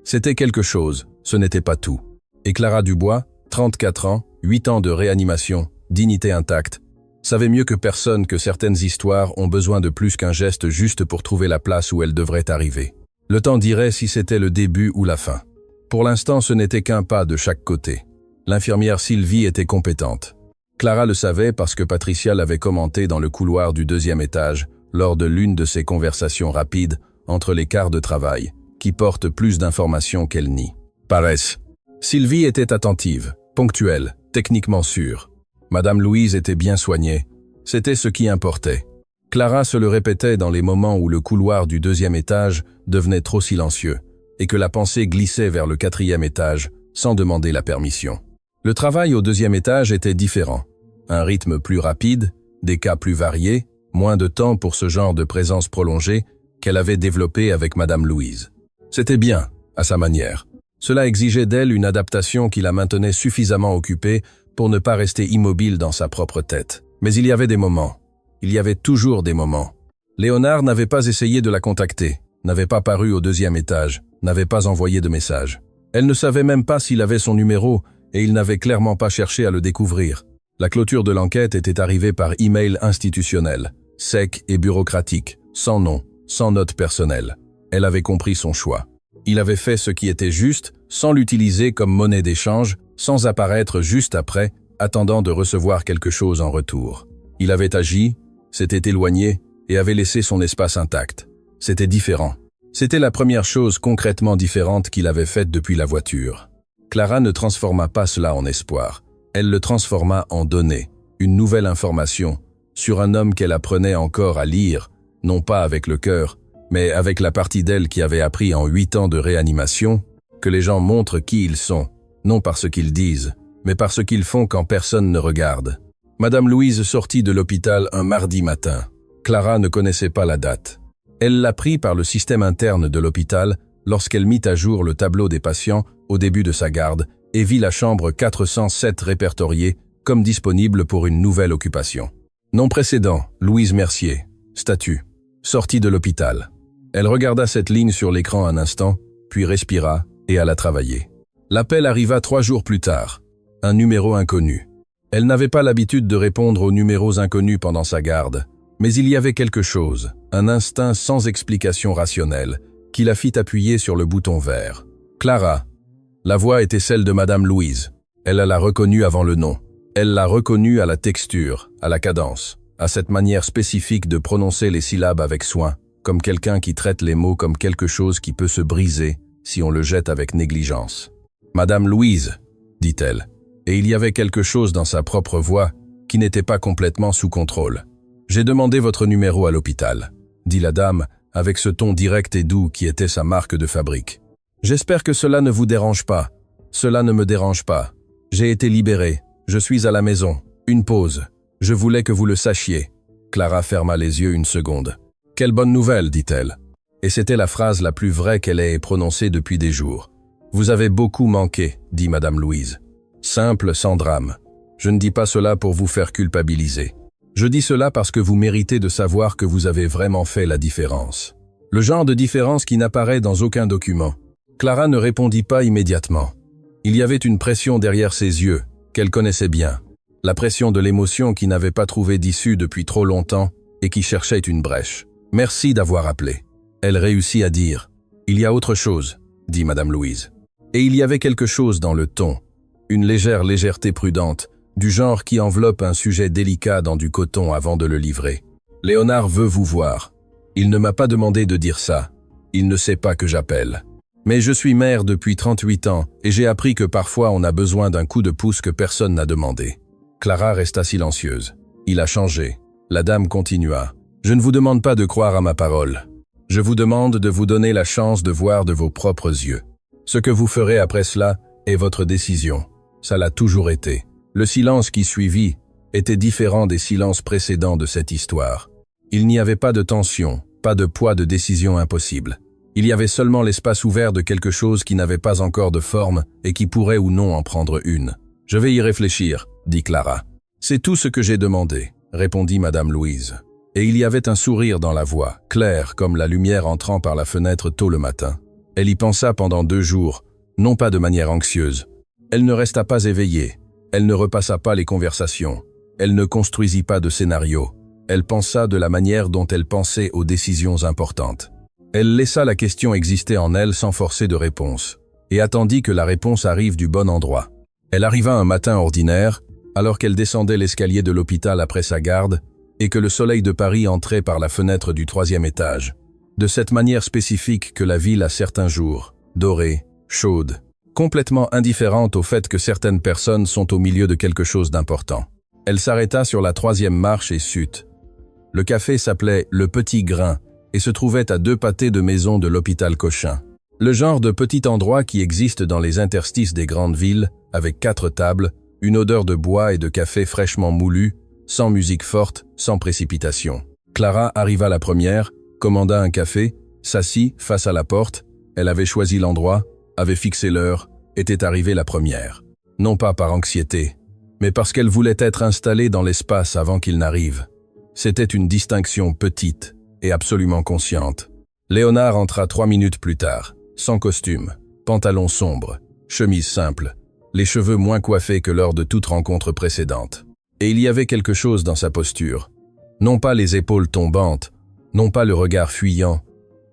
A: C'était quelque chose, ce n'était pas tout. Et Clara Dubois, 34 ans, 8 ans de réanimation, dignité intacte, savait mieux que personne que certaines histoires ont besoin de plus qu'un geste juste pour trouver la place où elles devraient arriver. Le temps dirait si c'était le début ou la fin. Pour l'instant, ce n'était qu'un pas de chaque côté. L'infirmière Sylvie était compétente. Clara le savait parce que Patricia l'avait commenté dans le couloir du deuxième étage, lors de l'une de ces conversations rapides entre les quarts de travail, qui portent plus d'informations qu'elle nie. Paresse. Sylvie était attentive, ponctuelle, techniquement sûre. Madame Louise était bien soignée. C'était ce qui importait. Clara se le répétait dans les moments où le couloir du deuxième étage devenait trop silencieux et que la pensée glissait vers le quatrième étage sans demander la permission. Le travail au deuxième étage était différent. Un rythme plus rapide, des cas plus variés, moins de temps pour ce genre de présence prolongée qu'elle avait développé avec Madame Louise. C'était bien, à sa manière. Cela exigeait d'elle une adaptation qui la maintenait suffisamment occupée pour ne pas rester immobile dans sa propre tête. Mais il y avait des moments. Il y avait toujours des moments. Léonard n'avait pas essayé de la contacter, n'avait pas paru au deuxième étage, n'avait pas envoyé de message. Elle ne savait même pas s'il avait son numéro et il n'avait clairement pas cherché à le découvrir. La clôture de l'enquête était arrivée par email institutionnel, sec et bureaucratique, sans nom, sans note personnelle. Elle avait compris son choix. Il avait fait ce qui était juste, sans l'utiliser comme monnaie d'échange, sans apparaître juste après, attendant de recevoir quelque chose en retour. Il avait agi, s'était éloigné et avait laissé son espace intact. C'était différent. C'était la première chose concrètement différente qu'il avait faite depuis la voiture. Clara ne transforma pas cela en espoir. Elle le transforma en données, une nouvelle information, sur un homme qu'elle apprenait encore à lire, non pas avec le cœur, mais avec la partie d'elle qui avait appris en 8 ans de réanimation que les gens montrent qui ils sont, non par ce qu'ils disent, mais par ce qu'ils font quand personne ne regarde. Madame Louise sortit de l'hôpital un mardi matin. Clara ne connaissait pas la date. Elle l'apprit par le système interne de l'hôpital lorsqu'elle mit à jour le tableau des patients au début de sa garde et vit la chambre 407 répertoriée comme disponible pour une nouvelle occupation. Nom précédent, Louise Mercier. Statut. Sortie de l'hôpital. Elle regarda cette ligne sur l'écran un instant, puis respira et alla travailler. L'appel arriva 3 jours plus tard. Un numéro inconnu. Elle n'avait pas l'habitude de répondre aux numéros inconnus pendant sa garde, mais il y avait quelque chose, un instinct sans explication rationnelle, qui la fit appuyer sur le bouton vert. Clara. La voix était celle de Madame Louise. Elle l'a reconnue avant le nom. Elle l'a reconnue à la texture, à la cadence, à cette manière spécifique de prononcer les syllabes avec soin, comme quelqu'un qui traite les mots comme quelque chose qui peut se briser si on le jette avec négligence. « Madame Louise », dit-elle. Et il y avait quelque chose dans sa propre voix qui n'était pas complètement sous contrôle. « J'ai demandé votre numéro à l'hôpital », dit la dame avec ce ton direct et doux qui était sa marque de fabrique. « J'espère que cela ne vous dérange pas. Cela ne me dérange pas. J'ai été libérée. Je suis à la maison. Une pause. Je voulais que vous le sachiez. » Clara ferma les yeux une seconde. « Quelle bonne nouvelle, dit-elle. » Et c'était la phrase la plus vraie qu'elle ait prononcée depuis des jours. « Vous avez beaucoup manqué, dit Madame Louise. Simple, sans drame. Je ne dis pas cela pour vous faire culpabiliser. Je dis cela parce que vous méritez de savoir que vous avez vraiment fait la différence. » Le genre de différence qui n'apparaît dans aucun document. Clara ne répondit pas immédiatement. Il y avait une pression derrière ses yeux, qu'elle connaissait bien. La pression de l'émotion qui n'avait pas trouvé d'issue depuis trop longtemps et qui cherchait une brèche. « Merci d'avoir appelé. » Elle réussit à dire. « Il y a autre chose, » dit Madame Louise. Et il y avait quelque chose dans le ton, une légère légèreté prudente, du genre qui enveloppe un sujet délicat dans du coton avant de le livrer. « Léonard veut vous voir. Il ne m'a pas demandé de dire ça. Il ne sait pas que j'appelle. Mais je suis mère depuis 38 ans et j'ai appris que parfois on a besoin d'un coup de pouce que personne n'a demandé. » Clara resta silencieuse. Il a changé. La dame continua. « Je ne vous demande pas de croire à ma parole. Je vous demande de vous donner la chance de voir de vos propres yeux. Ce que vous ferez après cela est votre décision. Ça l'a toujours été. » Le silence qui suivit était différent des silences précédents de cette histoire. Il n'y avait pas de tension, pas de poids de décision impossible. Il y avait seulement l'espace ouvert de quelque chose qui n'avait pas encore de forme et qui pourrait ou non en prendre une. « Je vais y réfléchir, » dit Clara. « C'est tout ce que j'ai demandé, » répondit Madame Louise. Et il y avait un sourire dans la voix, clair comme la lumière entrant par la fenêtre tôt le matin. Elle y pensa pendant 2 jours, non pas de manière anxieuse. Elle ne resta pas éveillée, elle ne repassa pas les conversations, elle ne construisit pas de scénario, elle pensa de la manière dont elle pensait aux décisions importantes. Elle laissa la question exister en elle sans forcer de réponse, et attendit que la réponse arrive du bon endroit. Elle arriva un matin ordinaire, alors qu'elle descendait l'escalier de l'hôpital après sa garde, et que le soleil de Paris entrait par la fenêtre du 3e étage. De cette manière spécifique que la ville a certains jours, dorée, chaude, complètement indifférente au fait que certaines personnes sont au milieu de quelque chose d'important. Elle s'arrêta sur la 3e marche et sut. Le café s'appelait « Le Petit Grain » et se trouvait à 2 pâtés de maison de l'hôpital Cochin. Le genre de petit endroit qui existe dans les interstices des grandes villes, avec 4 tables, une odeur de bois et de café fraîchement moulu, sans musique forte, sans précipitation. Clara arriva la première, commanda un café, s'assit face à la porte, elle avait choisi l'endroit, avait fixé l'heure, était arrivée la première. Non pas par anxiété, mais parce qu'elle voulait être installée dans l'espace avant qu'il n'arrive. C'était une distinction petite et absolument consciente. Léonard entra 3 minutes plus tard, sans costume, pantalon sombre, chemise simple, les cheveux moins coiffés que lors de toute rencontre précédente. Et il y avait quelque chose dans sa posture. Non pas les épaules tombantes, non pas le regard fuyant,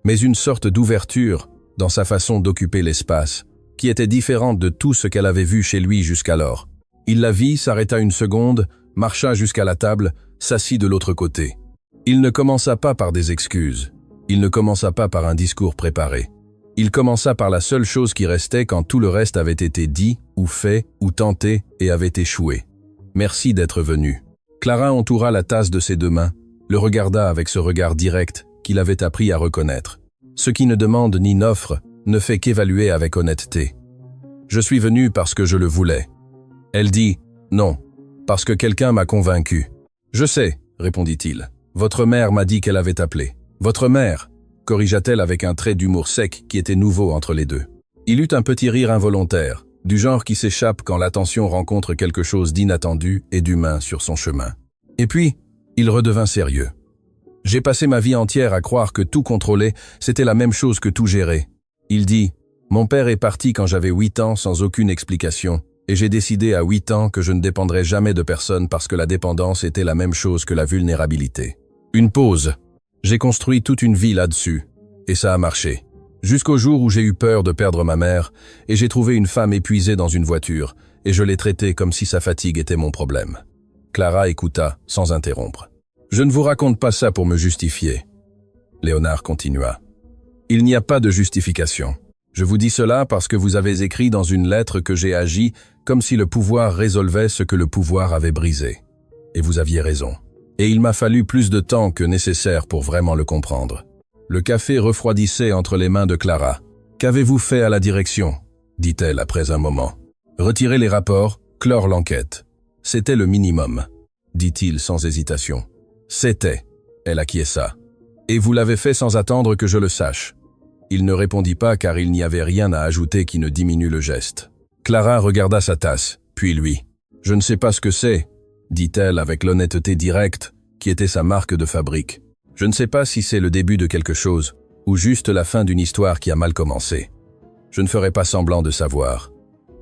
A: mais une sorte d'ouverture dans sa façon d'occuper l'espace, qui était différente de tout ce qu'elle avait vu chez lui jusqu'alors. Il la vit, s'arrêta une seconde, marcha jusqu'à la table, s'assit de l'autre côté. Il ne commença pas par des excuses. Il ne commença pas par un discours préparé. Il commença par la seule chose qui restait quand tout le reste avait été dit, ou fait, ou tenté, et avait échoué. Merci d'être venu. Clara entoura la tasse de ses 2 mains, le regarda avec ce regard direct qu'il avait appris à reconnaître. Ce qui ne demande ni n'offre ne fait qu'évaluer avec honnêteté. Je suis venu parce que je le voulais. Elle dit, non, parce que quelqu'un m'a convaincu. Je sais, répondit-il. Votre mère m'a dit qu'elle avait appelé. Votre mère, corrigea-t-elle avec un trait d'humour sec qui était nouveau entre les deux. Il eut un petit rire involontaire, du genre qui s'échappe quand l'attention rencontre quelque chose d'inattendu et d'humain sur son chemin. Et puis, il redevint sérieux. J'ai passé ma vie entière à croire que tout contrôler, c'était la même chose que tout gérer. Il dit, mon père est parti quand j'avais 8 ans sans aucune explication, et j'ai décidé à 8 ans que je ne dépendrais jamais de personne parce que la dépendance était la même chose que la vulnérabilité. Une pause. J'ai construit toute une vie là-dessus, et ça a marché. Jusqu'au jour où j'ai eu peur de perdre ma mère, et j'ai trouvé une femme épuisée dans une voiture, et je l'ai traitée comme si sa fatigue était mon problème. Clara écouta, sans interrompre. Je ne vous raconte pas ça pour me justifier. Léonard continua. Il n'y a pas de justification. Je vous dis cela parce que vous avez écrit dans une lettre que j'ai agi comme si le pouvoir résolvait ce que le pouvoir avait brisé. Et vous aviez raison. Et il m'a fallu plus de temps que nécessaire pour vraiment le comprendre. Le café refroidissait entre les mains de Clara. « Qu'avez-vous fait à la direction ?» dit-elle après un moment. « Retirer les rapports, clore l'enquête. C'était le minimum, » dit-il sans hésitation. « C'était. » Elle acquiesça. « Et vous l'avez fait sans attendre que je le sache. » Il ne répondit pas car il n'y avait rien à ajouter qui ne diminue le geste. Clara regarda sa tasse, puis lui. « Je ne sais pas ce que c'est, » dit-elle avec l'honnêteté directe qui était sa marque de fabrique. « Je ne sais pas si c'est le début de quelque chose, ou juste la fin d'une histoire qui a mal commencé. Je ne ferai pas semblant de savoir. »«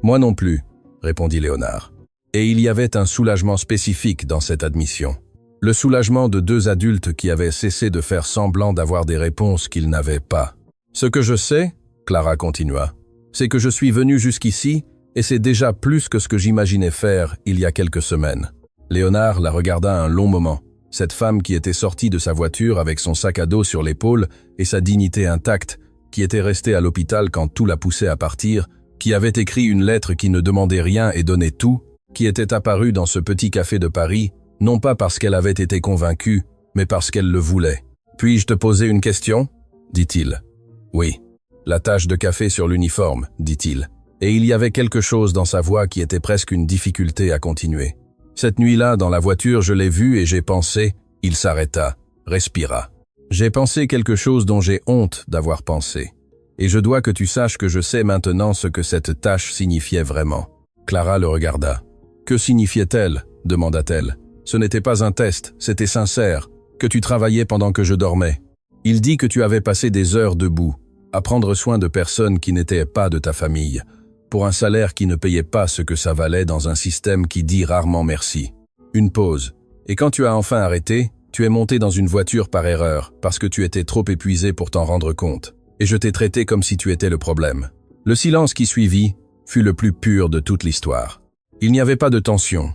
A: Moi non plus, » répondit Léonard. « Et il y avait un soulagement spécifique dans cette admission. Le soulagement de deux adultes qui avaient cessé de faire semblant d'avoir des réponses qu'ils n'avaient pas. « Ce que je sais, » Clara continua, « c'est que je suis venu jusqu'ici et c'est déjà plus que ce que j'imaginais faire il y a quelques semaines. » Léonard la regarda un long moment. Cette femme qui était sortie de sa voiture avec son sac à dos sur l'épaule et sa dignité intacte, qui était restée à l'hôpital quand tout la poussait à partir, qui avait écrit une lettre qui ne demandait rien et donnait tout, qui était apparue dans ce petit café de Paris, non pas parce qu'elle avait été convaincue, mais parce qu'elle le voulait. « Puis-je te poser une question ?» dit-il. « Oui. » « La tache de café sur l'uniforme, dit-il. Et il y avait quelque chose dans sa voix qui était presque une difficulté à continuer. Cette nuit-là, dans la voiture, je l'ai vu et j'ai pensé, il s'arrêta, respira. J'ai pensé quelque chose dont j'ai honte d'avoir pensé. Et je dois que tu saches que je sais maintenant ce que cette tache signifiait vraiment. Clara le regarda. Que signifiait-elle ? Demanda-t-elle. Ce n'était pas un test, c'était sincère, que tu travaillais pendant que je dormais. Il dit que tu avais passé des heures debout, à prendre soin de personnes qui n'étaient pas de ta famille, pour un salaire qui ne payait pas ce que ça valait dans un système qui dit rarement merci. Une pause. Et quand tu as enfin arrêté, tu es monté dans une voiture par erreur, parce que tu étais trop épuisé pour t'en rendre compte. Et je t'ai traité comme si tu étais le problème. Le silence qui suivit fut le plus pur de toute l'histoire. Il n'y avait pas de tension,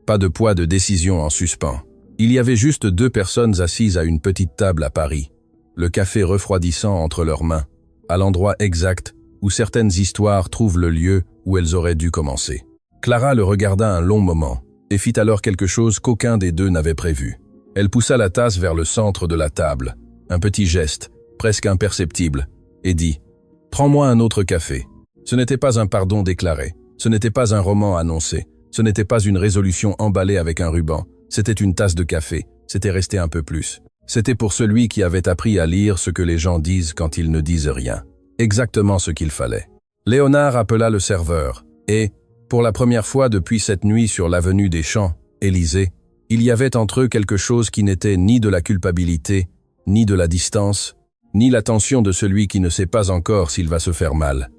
A: pas de poids de décision en suspens. Il y avait juste deux personnes assises à une petite table à Paris, le café refroidissant entre leurs mains, à l'endroit exact où certaines histoires trouvent le lieu où elles auraient dû commencer. Clara le regarda un long moment et fit alors quelque chose qu'aucun des deux n'avait prévu. Elle poussa la tasse vers le centre de la table, un petit geste, presque imperceptible, et dit « Prends-moi un autre café ». Ce n'était pas un pardon déclaré, ce n'était pas un roman annoncé, ce n'était pas une résolution emballée avec un ruban, c'était une tasse de café, c'était resté un peu plus. C'était pour celui qui avait appris à lire ce que les gens disent quand ils ne disent rien. Exactement ce qu'il fallait. Léonard appela le serveur, et, pour la première fois depuis cette nuit sur l'avenue des Champs, Élysée, il y avait entre eux quelque chose qui n'était ni de la culpabilité, ni de la distance, ni l'attention de celui qui ne sait pas encore s'il va se faire mal.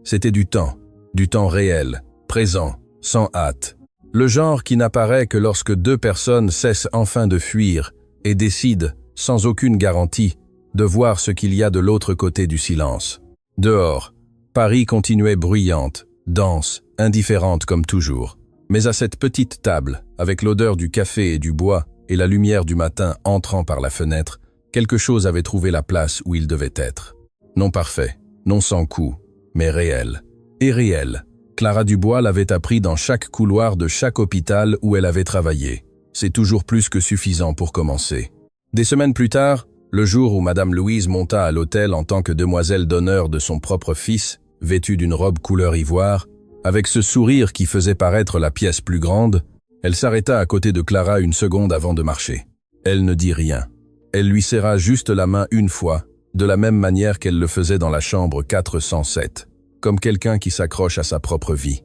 A: C'était du temps réel, présent, sans hâte. Le genre qui n'apparaît que lorsque deux personnes cessent enfin de fuir et décident, sans aucune garantie, de voir ce qu'il y a de l'autre côté du silence. Dehors, Paris continuait bruyante, dense, indifférente comme toujours. Mais à cette petite table, avec l'odeur du café et du bois et la lumière du matin entrant par la fenêtre, quelque chose avait trouvé la place où il devait être. Non parfait, non sans coup, mais réel. Et réel. Clara Dubois l'avait appris dans chaque couloir de chaque hôpital où elle avait travaillé. C'est toujours plus que suffisant pour commencer. Des semaines plus tard, le jour où Madame Louise monta à l'hôtel en tant que demoiselle d'honneur de son propre fils, vêtue d'une robe couleur ivoire, avec ce sourire qui faisait paraître la pièce plus grande, elle s'arrêta à côté de Clara une seconde avant de marcher. Elle ne dit rien. Elle lui serra juste la main une fois, de la même manière qu'elle le faisait dans la chambre 407, comme quelqu'un qui s'accroche à sa propre vie.